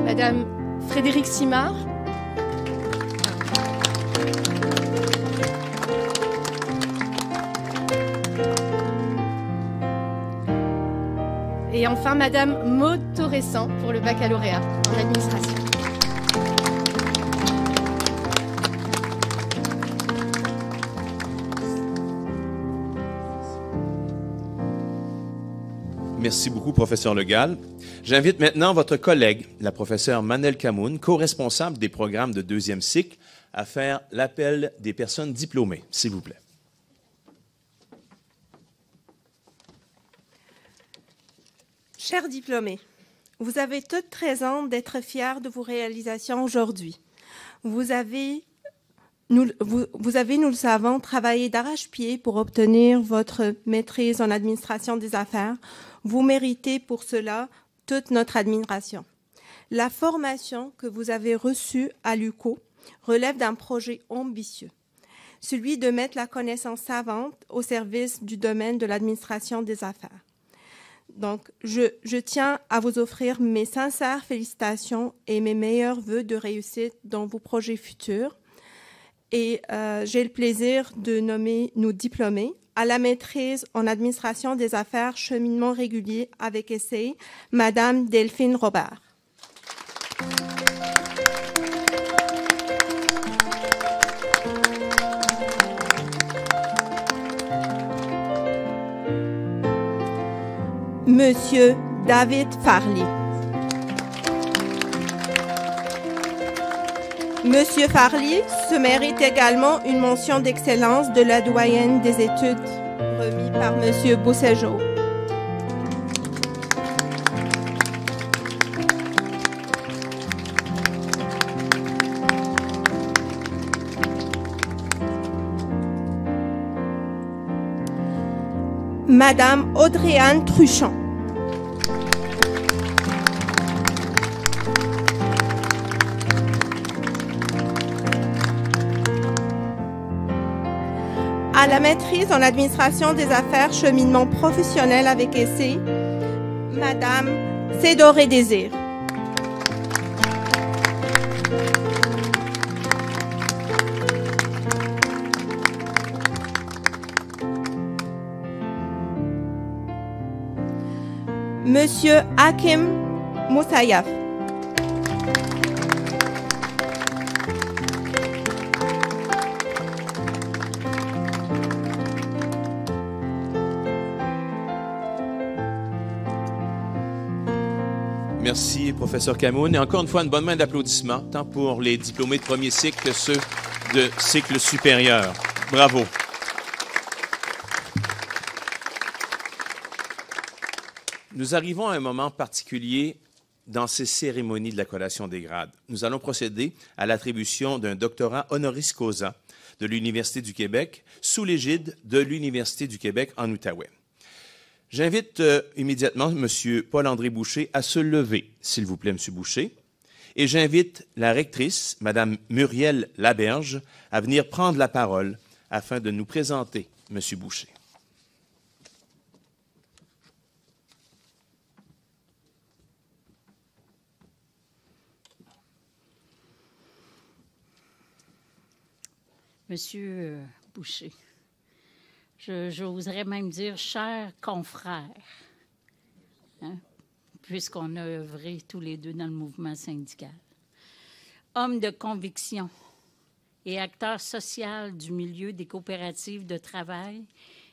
Madame Frédérique Simard. Et enfin, Madame Maud Torressan pour le baccalauréat en administration. Merci beaucoup, professeur Legal. J'invite maintenant votre collègue, la professeure Manel Camoun, co-responsable des programmes de deuxième cycle, à faire l'appel des personnes diplômées, s'il vous plaît. Chers diplômés, vous avez toutes raison d'être fiers de vos réalisations aujourd'hui. Vous avez, nous le savons, travaillé d'arrache-pied pour obtenir votre maîtrise en administration des affaires. Vous méritez pour cela toute notre admiration. La formation que vous avez reçue à l'UQO relève d'un projet ambitieux, celui de mettre la connaissance savante au service du domaine de l'administration des affaires. Donc, je tiens à vous offrir mes sincères félicitations et mes meilleurs vœux de réussite dans vos projets futurs. Et j'ai le plaisir de nommer nos diplômés à la maîtrise en administration des affaires cheminement régulier avec essai, Madame Delphine Robert. Monsieur David Farley. Monsieur Farley se mérite également une mention d'excellence de la doyenne des études remis par Monsieur Beauséjour. Madame Audrey-Anne Truchon. À la maîtrise en administration des affaires cheminement professionnel avec essai, Madame Cédoré Désir. Monsieur Hakim Moussayaf. Merci, professeur Camoun. Et encore une fois, une bonne main d'applaudissements, tant pour les diplômés de premier cycle que ceux de cycle supérieur. Bravo. Nous arrivons à un moment particulier dans ces cérémonies de la collation des grades. Nous allons procéder à l'attribution d'un doctorat honoris causa de l'Université du Québec sous l'égide de l'Université du Québec en Outaouais. J'invite immédiatement M. Paul-André Boucher à se lever, s'il vous plaît, M. Boucher. Et j'invite la rectrice, Mme Muriel Laberge, à venir prendre la parole afin de nous présenter M. Boucher. Monsieur Boucher, j'oserais même dire cher confrère, hein, puisqu'on a œuvré tous les deux dans le mouvement syndical. Homme de conviction et acteur social du milieu des coopératives de travail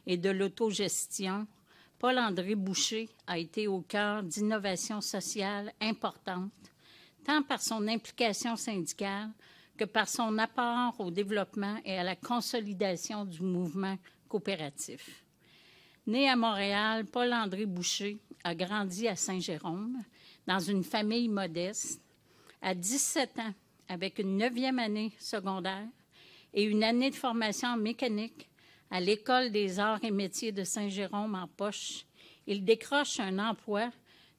et de l'autogestion Paul-André Boucher a été au cœur d'innovations sociales importantes, tant par son implication syndicale que par son apport au développement et à la consolidation du mouvement coopératif. Né à Montréal, Paul-André Boucher a grandi à Saint-Jérôme, dans une famille modeste. À 17 ans, avec une 9e année secondaire et une année de formation en mécanique à l'École des arts et métiers de Saint-Jérôme en poche, il décroche un emploi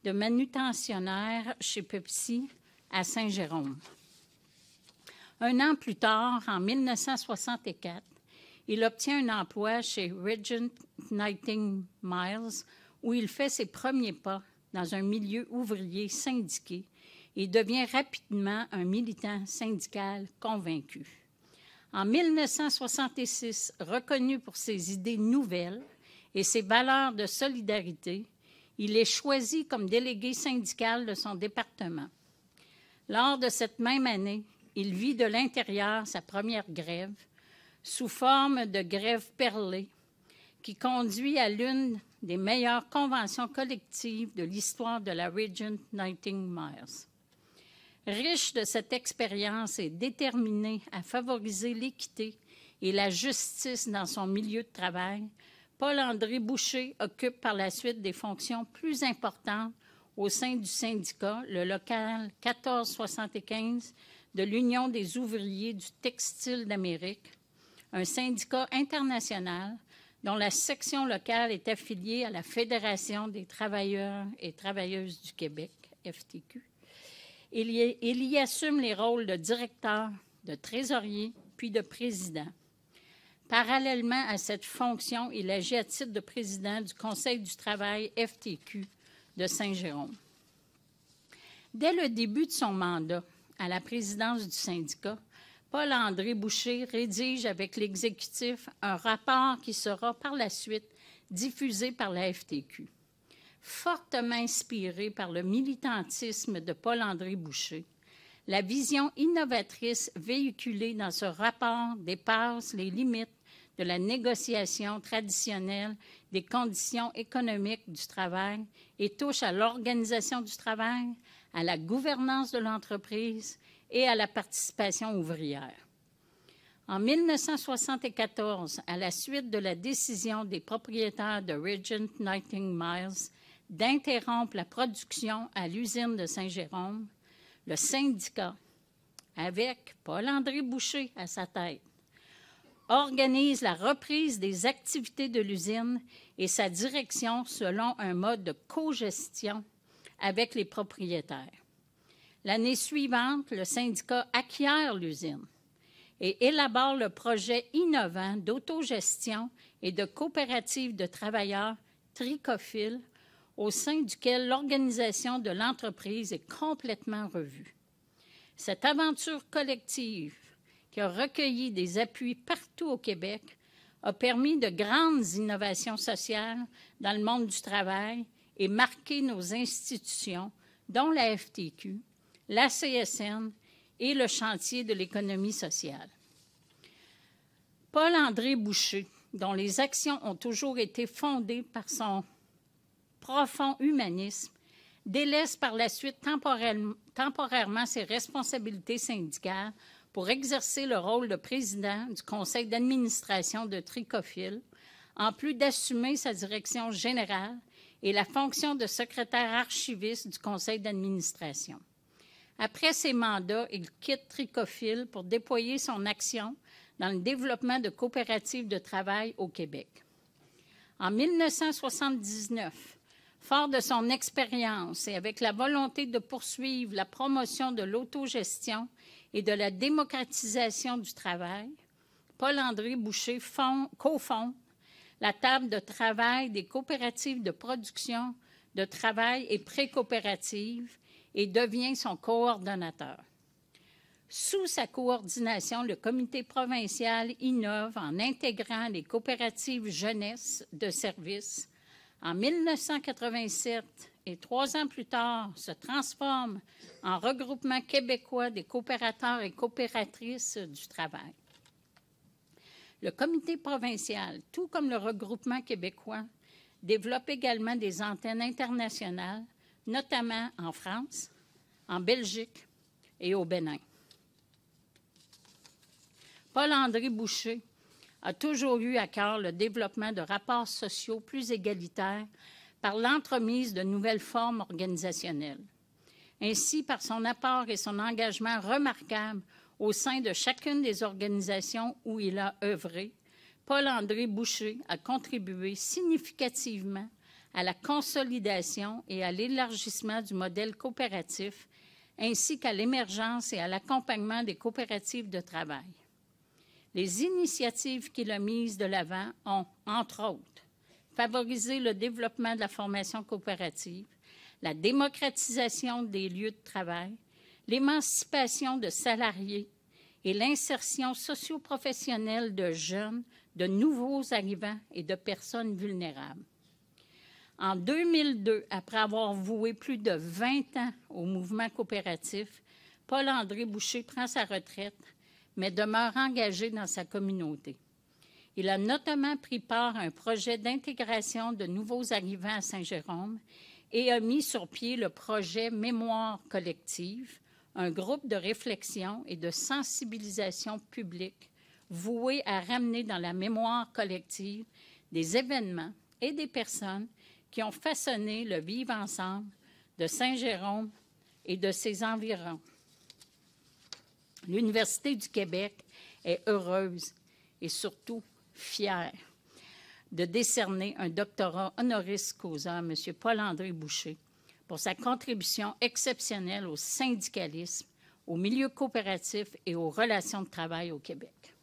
de manutentionnaire chez Pepsi à Saint-Jérôme. Un an plus tard, en 1964, il obtient un emploi chez Regent Knighting Miles, où il fait ses premiers pas dans un milieu ouvrier syndiqué et devient rapidement un militant syndical convaincu. En 1966, reconnu pour ses idées nouvelles et ses valeurs de solidarité, il est choisi comme délégué syndical de son département. Lors de cette même année, il vit de l'intérieur sa première grève, sous forme de grève perlée, qui conduit à l'une des meilleures conventions collectives de l'histoire de la Regent Knighting Miles. Riche de cette expérience et déterminé à favoriser l'équité et la justice dans son milieu de travail, Paul-André Boucher occupe par la suite des fonctions plus importantes au sein du syndicat, le local 1475 de l'Union des ouvriers du textile d'Amérique, un syndicat international dont la section locale est affiliée à la Fédération des travailleurs et travailleuses du Québec, FTQ. Il y assume les rôles de directeur, de trésorier, puis de président. Parallèlement à cette fonction, il agit à titre de président du Conseil du travail FTQ de Saint-Jérôme. Dès le début de son mandat à la présidence du syndicat, Paul-André Boucher rédige avec l'exécutif un rapport qui sera par la suite diffusé par la FTQ. Fortement inspiré par le militantisme de Paul-André Boucher, la vision innovatrice véhiculée dans ce rapport dépasse les limites de la négociation traditionnelle des conditions économiques du travail et touche à l'organisation du travail, à la gouvernance de l'entreprise et à la participation ouvrière. En 1974, à la suite de la décision des propriétaires de Regent Knighting Miles d'interrompre la production à l'usine de Saint-Jérôme, le syndicat, avec Paul-André Boucher à sa tête, organise la reprise des activités de l'usine et sa direction selon un mode de cogestion avec les propriétaires. L'année suivante, le syndicat acquiert l'usine et élabore le projet innovant d'autogestion et de coopérative de travailleurs Tricophile, au sein duquel l'organisation de l'entreprise est complètement revue. Cette aventure collective, qui a recueilli des appuis partout au Québec, a permis de grandes innovations sociales dans le monde du travail et marqué nos institutions, dont la FTQ, la CSN et le chantier de l'économie sociale. Paul-André Boucher, dont les actions ont toujours été fondées par son profond humanisme, délaisse par la suite temporairement ses responsabilités syndicales pour exercer le rôle de président du conseil d'administration de Tricophile, en plus d'assumer sa direction générale et la fonction de secrétaire archiviste du conseil d'administration. Après ses mandats, il quitte Tricophile pour déployer son action dans le développement de coopératives de travail au Québec. En 1979, fort de son expérience et avec la volonté de poursuivre la promotion de l'autogestion et de la démocratisation du travail, Paul-André Boucher cofonde la table de travail des coopératives de production, de travail et pré-coopératives et devient son coordonnateur. Sous sa coordination, le comité provincial innove en intégrant les coopératives jeunesse de service. En 1987, et 3 ans plus tard, se transforme en regroupement québécois des coopérateurs et coopératrices du travail. Le comité provincial, tout comme le regroupement québécois, développe également des antennes internationales, notamment en France, en Belgique et au Bénin. Paul-André Boucher a toujours eu à cœur le développement de rapports sociaux plus égalitaires par l'entremise de nouvelles formes organisationnelles. Ainsi, par son apport et son engagement remarquable au sein de chacune des organisations où il a œuvré, Paul-André Boucher a contribué significativement à la consolidation et à l'élargissement du modèle coopératif, ainsi qu'à l'émergence et à l'accompagnement des coopératives de travail. Les initiatives qu'il a mises de l'avant ont, entre autres, favorisé le développement de la formation coopérative, la démocratisation des lieux de travail, l'émancipation de salariés et l'insertion socio-professionnelle de jeunes, de nouveaux arrivants et de personnes vulnérables. En 2002, après avoir voué plus de 20 ans au mouvement coopératif, Paul-André Boucher prend sa retraite, mais demeure engagé dans sa communauté. Il a notamment pris part à un projet d'intégration de nouveaux arrivants à Saint-Jérôme et a mis sur pied le projet Mémoire collective, un groupe de réflexion et de sensibilisation publique voué à ramener dans la mémoire collective des événements et des personnes qui ont façonné le vivre ensemble de Saint-Jérôme et de ses environs. L'Université du Québec est heureuse et surtout fière de décerner un doctorat honoris causa à M. Paul-André Boucher pour sa contribution exceptionnelle au syndicalisme, au milieu coopératif et aux relations de travail au Québec.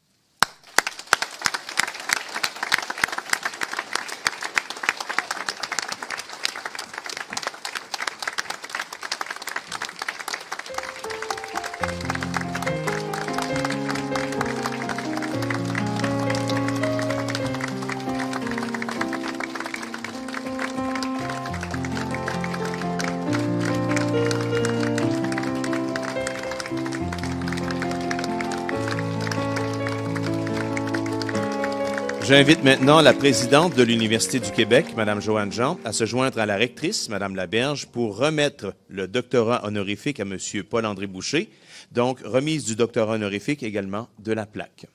J'invite maintenant la présidente de l'Université du Québec, Mme Joanne Jean, à se joindre à la rectrice, Mme Laberge, pour remettre le doctorat honorifique à M. Paul-André Boucher. Donc, remise du doctorat honorifique également de la plaque.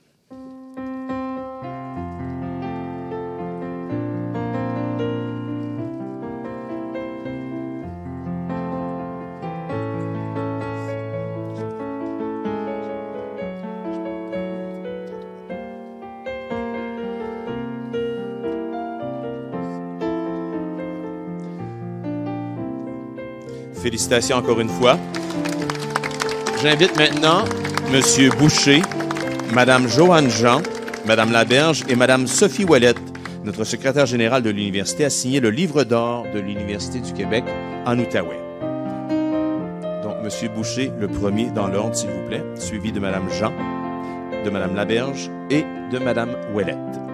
Félicitations encore une fois. J'invite maintenant M. Boucher, Mme Joanne Jean, Mme Laberge et Mme Sophie Ouellette, notre secrétaire générale de l'Université, à signer le livre d'or de l'Université du Québec en Outaouais. Donc, M. Boucher, le premier dans l'ordre, s'il vous plaît, suivi de Mme Jean, de Mme Laberge et de Mme Ouellette.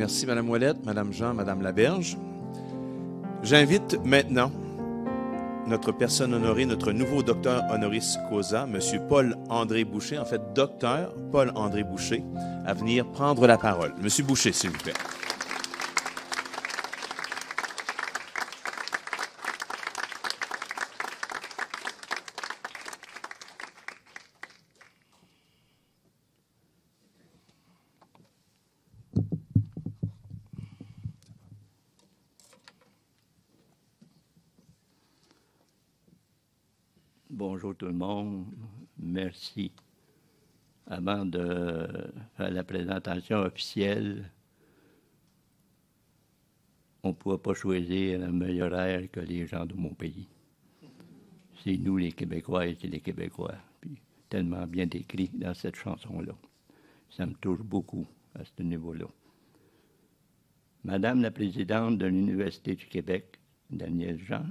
Merci, Mme Ouellette, Mme Jean, Mme Laberge. J'invite maintenant notre personne honorée, notre nouveau docteur honoris causa, M. Paul-André Boucher, en fait, docteur Paul-André Boucher, à venir prendre la parole. M. Boucher, s'il vous plaît. Bonjour tout le monde, merci. Avant de faire la présentation officielle, on ne pourra pas choisir un meilleur air que les gens de mon pays. C'est nous les Québécois et les Québécois. Puis, tellement bien décrit dans cette chanson-là. Ça me touche beaucoup à ce niveau-là. Madame la présidente de l'Université du Québec, Danielle Jean,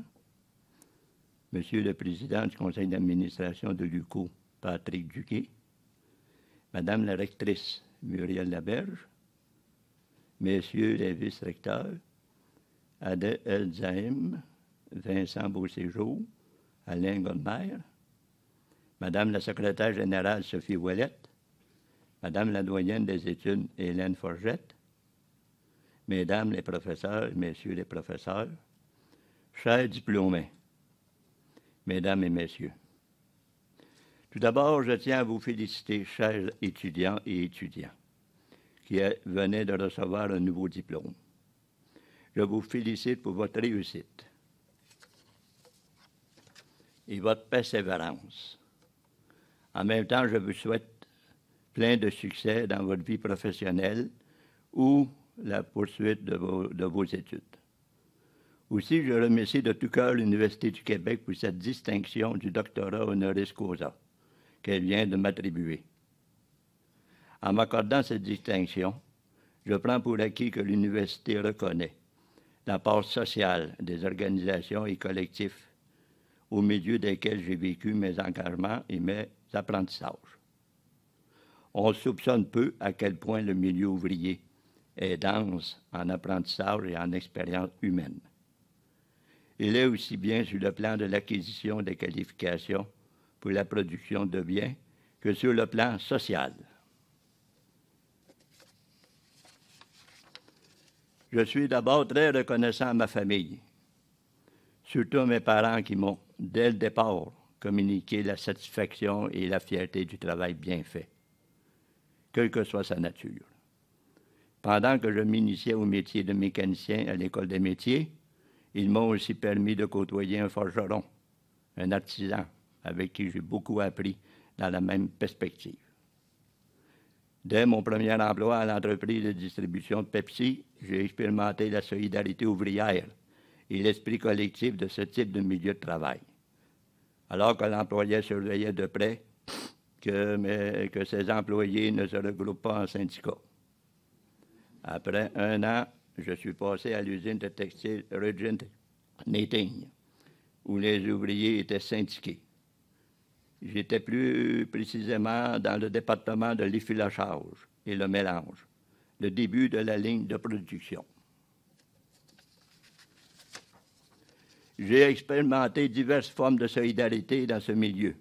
Monsieur le président du conseil d'administration de l'UQO, Patrick Duguay, Madame la rectrice, Muriel Laberge, Messieurs les vice-recteurs, Adèle Elzaïm, Vincent Beauséjour, Alain Godmer, Madame la secrétaire générale Sophie Ouellette, Madame la doyenne des études Hélène Forgette, Mesdames les professeurs et Messieurs les professeurs, chers diplômés, Mesdames et Messieurs, tout d'abord, je tiens à vous féliciter, chers étudiants et étudiants, qui venaient de recevoir un nouveau diplôme. Je vous félicite pour votre réussite et votre persévérance. En même temps, je vous souhaite plein de succès dans votre vie professionnelle ou la poursuite de vos études. Aussi, je remercie de tout cœur l'Université du Québec pour cette distinction du doctorat honoris causa qu'elle vient de m'attribuer. En m'accordant cette distinction, je prends pour acquis que l'Université reconnaît la part sociale des organisations et collectifs au milieu desquels j'ai vécu mes engagements et mes apprentissages. On soupçonne peu à quel point le milieu ouvrier est dense en apprentissage et en expérience humaine. Il est aussi bien sur le plan de l'acquisition des qualifications pour la production de biens que sur le plan social. Je suis d'abord très reconnaissant à ma famille, surtout à mes parents qui m'ont, dès le départ, communiqué la satisfaction et la fierté du travail bien fait, quelle que soit sa nature. Pendant que je m'initiais au métier de mécanicien à l'École des métiers, ils m'ont aussi permis de côtoyer un forgeron, un artisan, avec qui j'ai beaucoup appris dans la même perspective. Dès mon premier emploi à l'entreprise de distribution de Pepsi, j'ai expérimenté la solidarité ouvrière et l'esprit collectif de ce type de milieu de travail. Alors que l'employeur surveillait de près que ses employés ne se regroupent pas en syndicat. Après 1 an, je suis passé à l'usine de textile Regent Knitting, où les ouvriers étaient syndiqués. J'étais plus précisément dans le département de l'effilochage et le mélange, le début de la ligne de production. J'ai expérimenté diverses formes de solidarité dans ce milieu,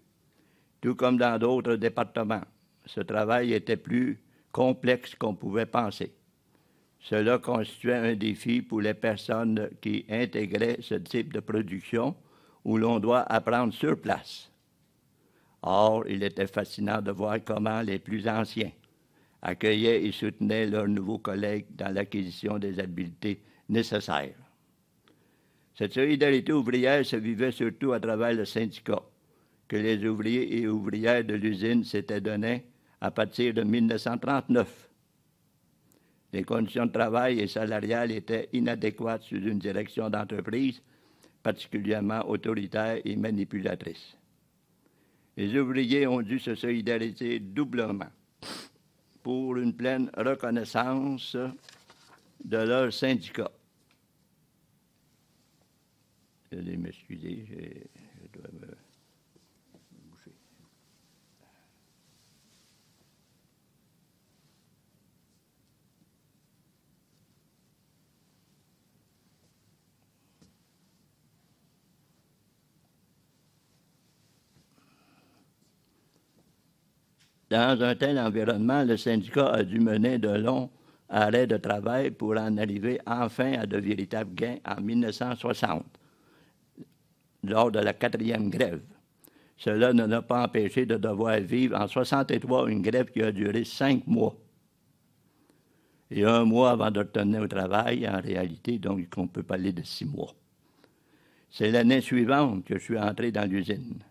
tout comme dans d'autres départements. Ce travail était plus complexe qu'on pouvait penser. Cela constituait un défi pour les personnes qui intégraient ce type de production où l'on doit apprendre sur place. Or, il était fascinant de voir comment les plus anciens accueillaient et soutenaient leurs nouveaux collègues dans l'acquisition des habiletés nécessaires. Cette solidarité ouvrière se vivait surtout à travers le syndicat que les ouvriers et ouvrières de l'usine s'étaient donnés à partir de 1939. Les conditions de travail et salariales étaient inadéquates sous une direction d'entreprise particulièrement autoritaire et manipulatrice. Les ouvriers ont dû se solidariser doublement pour une pleine reconnaissance de leur syndicat. Veuillez m'excuser, je dois me boucher. Dans un tel environnement, le syndicat a dû mener de longs arrêts de travail pour en arriver enfin à de véritables gains en 1960, lors de la 4e grève. Cela ne l'a pas empêché de devoir vivre en 1963 une grève qui a duré 5 mois. Et 1 mois avant de retourner au travail, en réalité, donc on peut parler de 6 mois. C'est l'année suivante que je suis entré dans l'usine.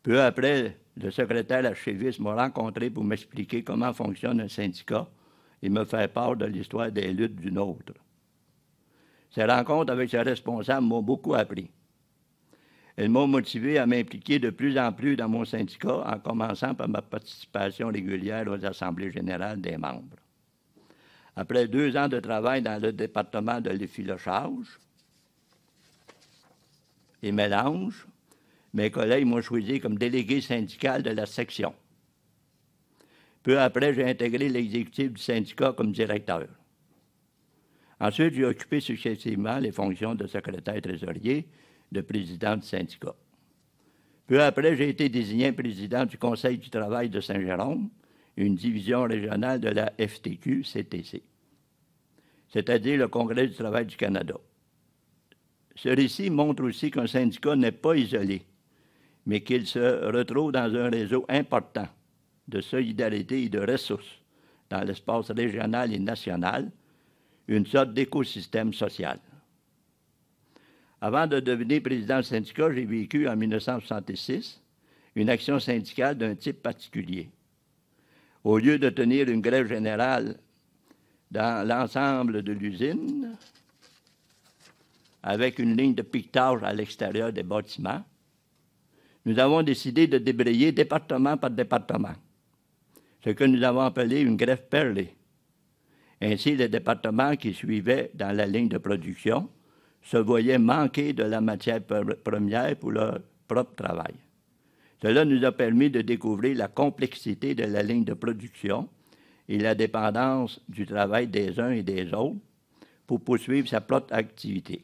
Peu après, le secrétaire archiviste m'a rencontré pour m'expliquer comment fonctionne un syndicat et me faire part de l'histoire des luttes d'une autre. Ces rencontres avec ses responsables m'ont beaucoup appris. Elles m'ont motivé à m'impliquer de plus en plus dans mon syndicat, en commençant par ma participation régulière aux assemblées générales des membres. Après 2 ans de travail dans le département de l'effilochage et mélange, mes collègues m'ont choisi comme délégué syndical de la section. Peu après, j'ai intégré l'exécutif du syndicat comme directeur. Ensuite, j'ai occupé successivement les fonctions de secrétaire trésorier, de président du syndicat. Peu après, j'ai été désigné président du Conseil du travail de Saint-Jérôme, une division régionale de la FTQ-CTC, c'est-à-dire le Congrès du travail du Canada. Ce récit montre aussi qu'un syndicat n'est pas isolé, mais qu'il se retrouve dans un réseau important de solidarité et de ressources dans l'espace régional et national, une sorte d'écosystème social. Avant de devenir président du syndicat, j'ai vécu en 1966 une action syndicale d'un type particulier. Au lieu de tenir une grève générale dans l'ensemble de l'usine, avec une ligne de piquetage à l'extérieur des bâtiments, nous avons décidé de débrayer département par département, ce que nous avons appelé une grève perlée. Ainsi, les départements qui suivaient dans la ligne de production se voyaient manquer de la matière première pour leur propre travail. Cela nous a permis de découvrir la complexité de la ligne de production et la dépendance du travail des uns et des autres pour poursuivre sa propre activité.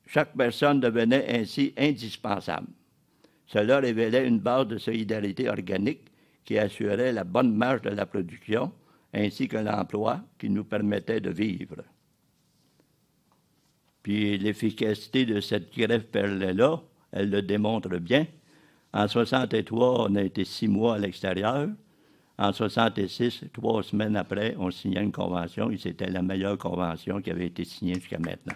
Chaque personne devenait ainsi indispensable. Cela révélait une base de solidarité organique qui assurait la bonne marche de la production ainsi que l'emploi qui nous permettait de vivre. Puis l'efficacité de cette grève perlée-là, elle le démontre bien. En 1963, on a été 6 mois à l'extérieur. En 1966, 3 semaines après, on signait une convention et c'était la meilleure convention qui avait été signée jusqu'à maintenant.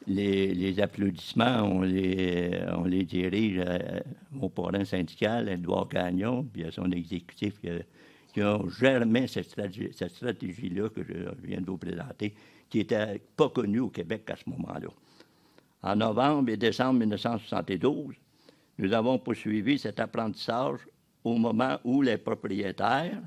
Les applaudissements, on les dirige à mon parrain syndical, Edouard Gagnon, puis à son exécutif qui ont germé cette stratégie-là que je viens de vous présenter, qui n'était pas connue au Québec à ce moment-là. En novembre et décembre 1972, nous avons poursuivi cet apprentissage au moment où les propriétaires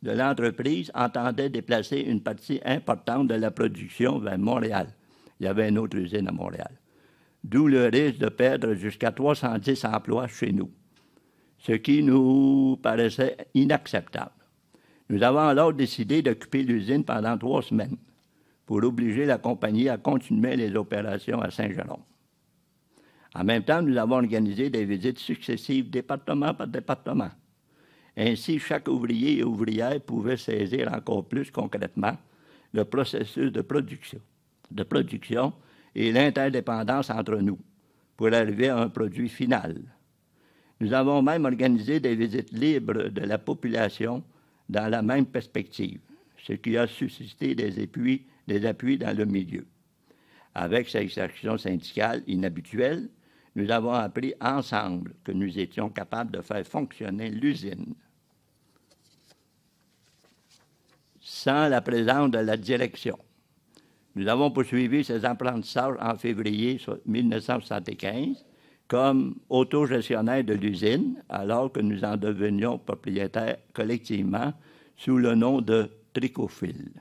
de l'entreprise entendait déplacer une partie importante de la production vers Montréal. Il y avait une autre usine à Montréal. D'où le risque de perdre jusqu'à 310 emplois chez nous, ce qui nous paraissait inacceptable. Nous avons alors décidé d'occuper l'usine pendant 3 semaines pour obliger la compagnie à continuer les opérations à Saint-Jérôme. En même temps, nous avons organisé des visites successives département par département. Ainsi, chaque ouvrier et ouvrière pouvait saisir encore plus concrètement le processus de production et l'interdépendance entre nous pour arriver à un produit final. Nous avons même organisé des visites libres de la population dans la même perspective, ce qui a suscité des appuis dans le milieu. Avec cette action syndicale inhabituelle, nous avons appris ensemble que nous étions capables de faire fonctionner l'usine sans la présence de la direction. Nous avons poursuivi ces apprentissages en février 1975 comme autogestionnaires de l'usine, alors que nous en devenions propriétaires collectivement sous le nom de Tricophile.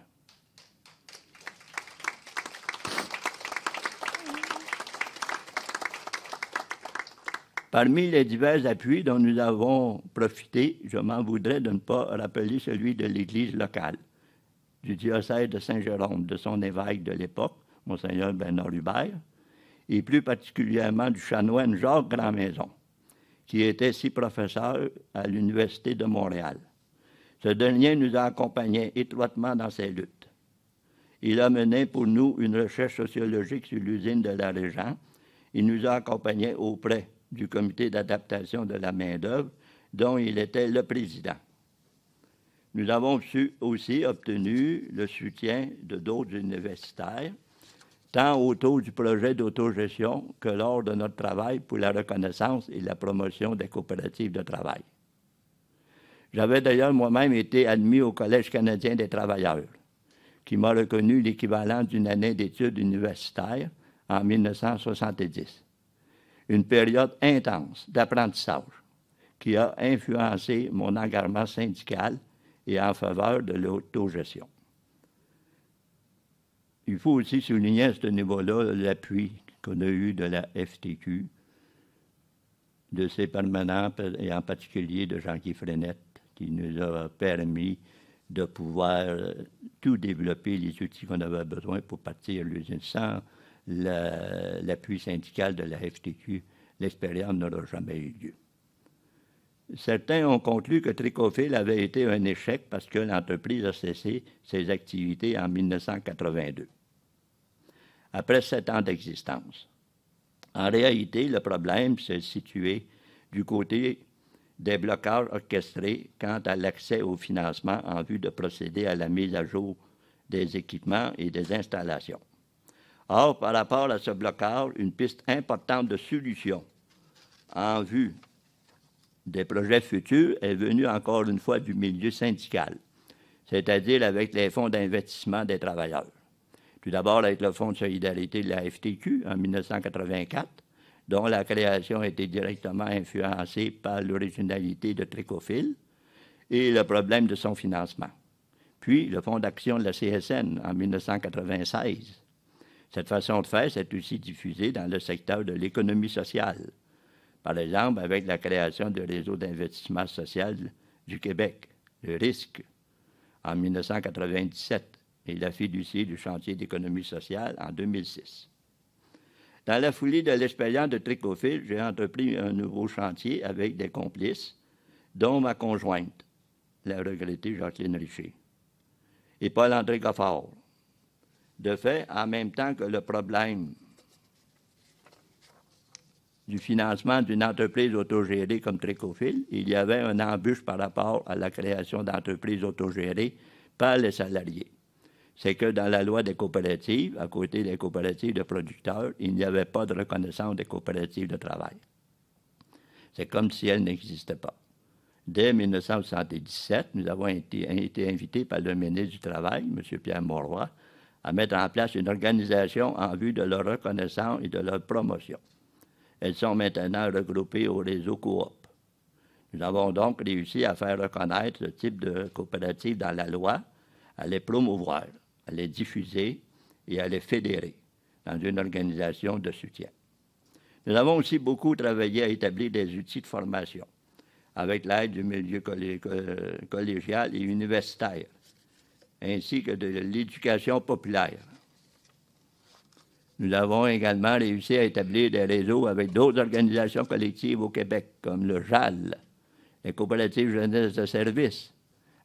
Parmi les divers appuis dont nous avons profité, je m'en voudrais de ne pas rappeler celui de l'Église locale du diocèse de Saint-Jérôme, de son évêque de l'époque, Monseigneur Bernard Hubert, et plus particulièrement du chanoine Jacques Grandmaison, qui était aussi professeur à l'Université de Montréal. Ce dernier nous a accompagnés étroitement dans ces luttes. Il a mené pour nous une recherche sociologique sur l'usine de la Régent. Il nous a accompagnés auprès du comité d'adaptation de la main-d'œuvre, dont il était le président. Nous avons aussi obtenu le soutien de d'autres universitaires, tant autour du projet d'autogestion que lors de notre travail pour la reconnaissance et la promotion des coopératives de travail. J'avais d'ailleurs moi-même été admis au Collège canadien des travailleurs, qui m'a reconnu l'équivalent d'une année d'études universitaires en 1970. Une période intense d'apprentissage qui a influencé mon engagement syndical et en faveur de l'autogestion. Il faut aussi souligner à ce niveau-là l'appui qu'on a eu de la FTQ, de ses permanents et en particulier de Jean-Guy Frenette, qui nous a permis de pouvoir tout développer, les outils qu'on avait besoin pour partir l'usine. Sans l'appui syndical de la FTQ, l'expérience n'aura jamais eu lieu. Certains ont conclu que Tricofil avait été un échec parce que l'entreprise a cessé ses activités en 1982, après 7 ans d'existence. En réalité, le problème s'est situé du côté des blocages orchestrés quant à l'accès au financement en vue de procéder à la mise à jour des équipements et des installations. Or, par rapport à ce blocage, une piste importante de solution en vue des projets futurs est venue encore une fois du milieu syndical, c'est-à-dire avec les fonds d'investissement des travailleurs. Tout d'abord avec le Fonds de solidarité de la FTQ en 1984, dont la création a été directement influencée par l'originalité de Tricofil et le problème de son financement. Puis, le Fonds d'action de la CSN en 1996. Cette façon de faire s'est aussi diffusée dans le secteur de l'économie sociale, par exemple avec la création du réseau d'investissement social du Québec, le RISC, en 1997, et la fiducie du chantier d'économie sociale en 2006. Dans la foulée de l'expérience de Tricofil, j'ai entrepris un nouveau chantier avec des complices, dont ma conjointe, la regrettée Jacqueline Richer, et Paul-André Goffard. De fait, en même temps que le problème du financement d'une entreprise autogérée comme Tricofil, il y avait une embûche par rapport à la création d'entreprises autogérées par les salariés. C'est que dans la loi des coopératives, à côté des coopératives de producteurs, il n'y avait pas de reconnaissance des coopératives de travail. C'est comme si elles n'existaient pas. Dès 1977, nous avons été invités par le ministre du Travail, M. Pierre Mauroy, à mettre en place une organisation en vue de leur reconnaissance et de leur promotion. Elles sont maintenant regroupées au réseau Coop. Nous avons donc réussi à faire reconnaître ce type de coopérative dans la loi, à les promouvoir, à les diffuser et à les fédérer dans une organisation de soutien. Nous avons aussi beaucoup travaillé à établir des outils de formation avec l'aide du milieu collégial et universitaire, ainsi que de l'éducation populaire. Nous avons également réussi à établir des réseaux avec d'autres organisations collectives au Québec, comme le JAL, les coopératives jeunesse de service,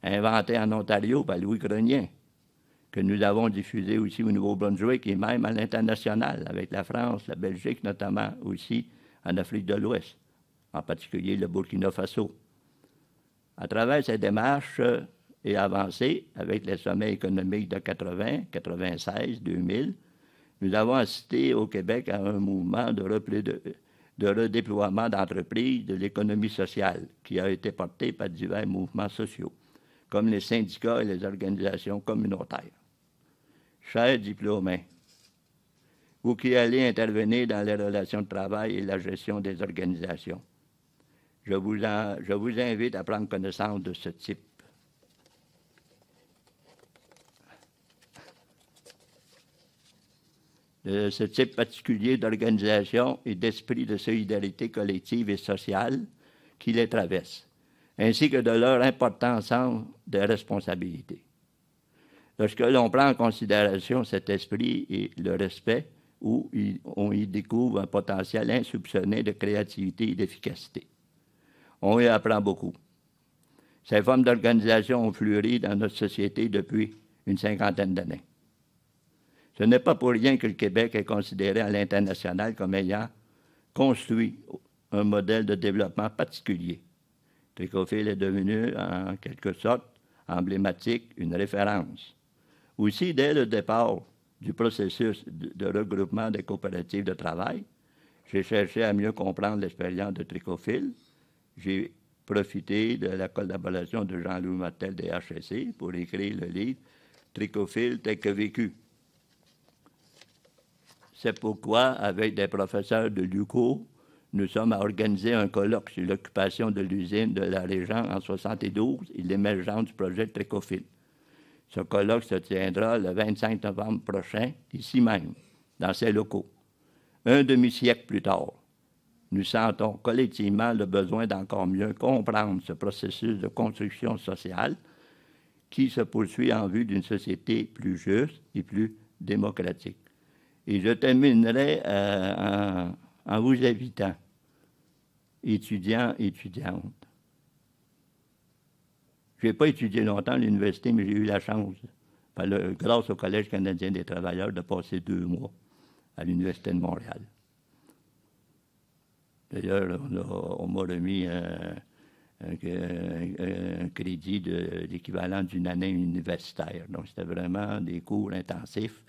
inventées en Ontario par Louis Grenier, que nous avons diffusé aussi au Nouveau-Brunswick et même à l'international, avec la France, la Belgique, notamment aussi en Afrique de l'Ouest, en particulier le Burkina Faso. À travers ces démarches et avancées, avec les sommets économiques de 80, 96, 2000, nous avons assisté au Québec à un mouvement de redéploiement d'entreprises de l'économie sociale qui a été porté par divers mouvements sociaux, comme les syndicats et les organisations communautaires. Chers diplômés, vous qui allez intervenir dans les relations de travail et la gestion des organisations, je vous invite à prendre connaissance de ce type particulier d'organisation et d'esprit de solidarité collective et sociale qui les traverse, ainsi que de leur important sens de responsabilité. Lorsque l'on prend en considération cet esprit et le respect, où on y découvre un potentiel insoupçonné de créativité et d'efficacité. On y apprend beaucoup. Ces formes d'organisation ont fleuri dans notre société depuis une cinquantaine d'années. Ce n'est pas pour rien que le Québec est considéré à l'international comme ayant construit un modèle de développement particulier. Tricofil est devenu, en quelque sorte, emblématique, une référence. Aussi, dès le départ du processus de regroupement des coopératives de travail, j'ai cherché à mieux comprendre l'expérience de Tricofil. J'ai profité de la collaboration de Jean-Louis Martel des HEC pour écrire le livre « Tricofil tel que vécu ». C'est pourquoi, avec des professeurs de l'UQO, nous sommes à organiser un colloque sur l'occupation de l'usine de la Régent en 1972 et l'émergence du projet Tricofil. Ce colloque se tiendra le 25 novembre prochain, ici même, dans ces locaux. Un demi-siècle plus tard, nous sentons collectivement le besoin d'encore mieux comprendre ce processus de construction sociale qui se poursuit en vue d'une société plus juste et plus démocratique. Et je terminerai en vous invitant, étudiants et étudiantes. Je n'ai pas étudié longtemps à l'université, mais j'ai eu la chance, grâce au Collège canadien des travailleurs, de passer 2 mois à l'Université de Montréal. D'ailleurs, on m'a remis un crédit de l'équivalent d'une année universitaire. Donc, c'était vraiment des cours intensifs.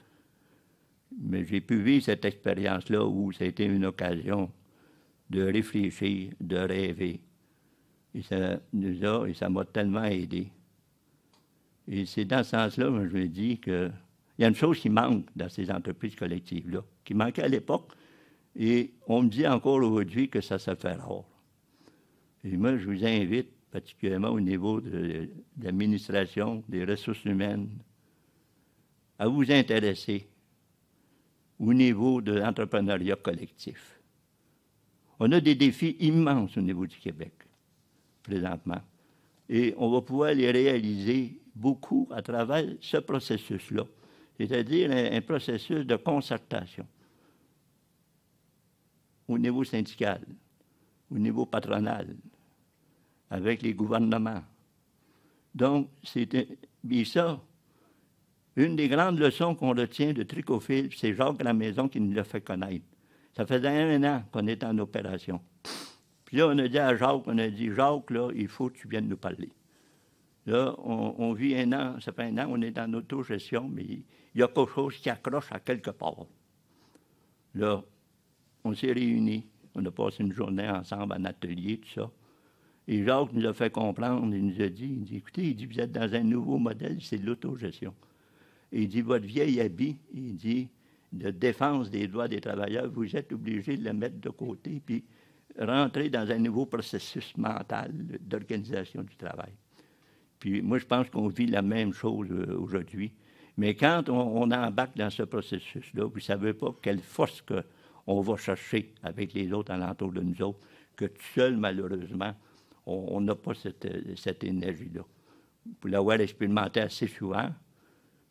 Mais j'ai pu vivre cette expérience-là où ça a été une occasion de réfléchir, de rêver. Et ça m'a tellement aidé. Et c'est dans ce sens-là que je me dis qu'il y a une chose qui manque dans ces entreprises collectives-là, qui manquait à l'époque, et on me dit encore aujourd'hui que ça se fait rare. Et moi, je vous invite, particulièrement au niveau de l'administration, des ressources humaines, à vous intéresser au niveau de l'entrepreneuriat collectif. On a des défis immenses au niveau du Québec, présentement. Et on va pouvoir les réaliser beaucoup à travers ce processus-là, c'est-à-dire un processus de concertation au niveau syndical, au niveau patronal, avec les gouvernements. Donc, et ça, une des grandes leçons qu'on retient de Tricofil, c'est Jacques Lamaison qui nous l'a fait connaître. Ça faisait 1 an qu'on était en opération. Puis là, on a dit à Jacques, Jacques, là, il faut que tu viennes nous parler. Là, on vit 1 an, ça fait 1 an, on est en autogestion, mais il y a quelque chose qui accroche à quelque part. Là, on s'est réunis, on a passé une journée ensemble en atelier, tout ça. Et Jacques nous a fait comprendre, il nous a dit, écoutez, vous êtes dans un nouveau modèle, c'est l'autogestion. Et il dit, votre vieil habit, il dit, de défense des droits des travailleurs, vous êtes obligé de le mettre de côté, puis rentrer dans un nouveau processus mental d'organisation du travail. Puis moi, je pense qu'on vit la même chose aujourd'hui. Mais quand on embarque dans ce processus-là, vous ne savez pas quelle force qu'on va chercher avec les autres alentours de nous autres, que tout seul, malheureusement, on n'a pas cette énergie-là. Pour l'avoir expérimenté assez souvent,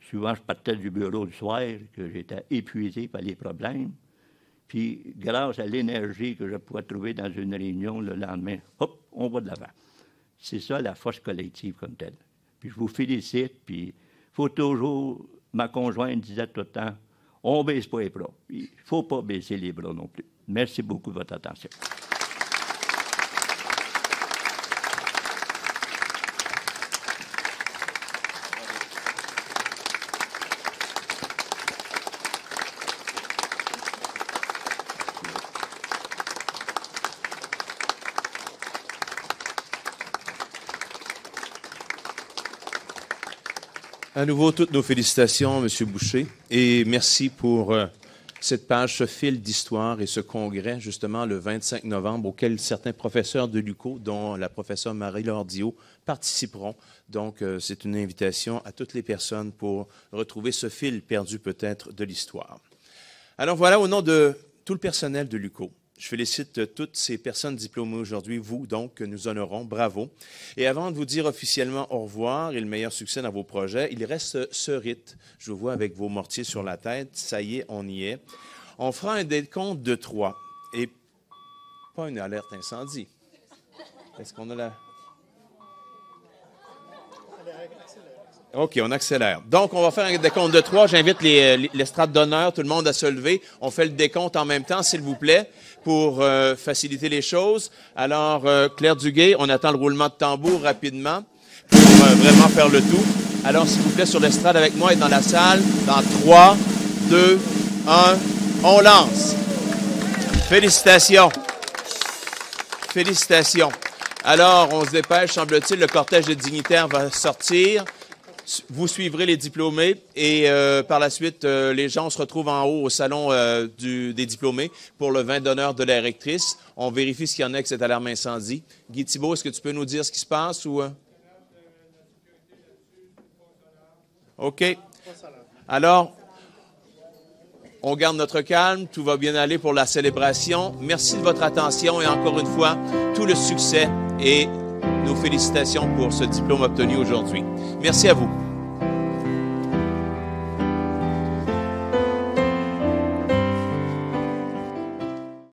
je partais du bureau le soir, que j'étais épuisé par les problèmes. Puis, grâce à l'énergie que je pouvais trouver dans une réunion le lendemain, hop, on va de l'avant. C'est ça, la force collective comme telle. Puis, je vous félicite. Puis, il faut toujours, ma conjointe disait tout le temps, on ne baisse pas les bras. Il ne faut pas baisser les bras non plus. Merci beaucoup de votre attention. À nouveau, toutes nos félicitations, M. Boucher, et merci pour cette page, ce fil d'histoire et ce congrès, justement, le 25 novembre, auquel certains professeurs de l'UQO, dont la professeure Marie-Laure Diot, participeront. Donc, c'est une invitation à toutes les personnes pour retrouver ce fil perdu peut-être de l'histoire. Alors voilà, au nom de tout le personnel de l'UQO, Je félicite toutes ces personnes diplômées aujourd'hui, vous donc, que nous honorons. Bravo. Et avant de vous dire officiellement au revoir et le meilleur succès dans vos projets, il reste ce rite. Je vous vois avec vos mortiers sur la tête. Ça y est, on y est. On fera un décompte de 3 et pas une alerte incendie. Est-ce qu'on a la... OK, on accélère. Donc, on va faire un décompte de 3. J'invite l'estrade d'honneur, tout le monde à se lever. On fait le décompte en même temps, s'il vous plaît, pour faciliter les choses. Alors, Claire Duguay, on attend le roulement de tambour rapidement pour vraiment faire le tout. Alors, s'il vous plaît, sur l'estrade avec moi et dans la salle, dans 3, 2, 1, on lance. Félicitations. Félicitations. Alors, on se dépêche, semble-t-il, le cortège des dignitaires va sortir. Vous suivrez les diplômés et par la suite, les gens se retrouvent en haut au salon des diplômés pour le vin d'honneur de la rectrice. On vérifie s'il y en a avec cette alarme incendie. Guy Thibault, est-ce que tu peux nous dire ce qui se passe? Ou... OK. Alors, on garde notre calme, tout va bien aller pour la célébration. Merci de votre attention et encore une fois, tout le succès et nos félicitations pour ce diplôme obtenu aujourd'hui. Merci à vous.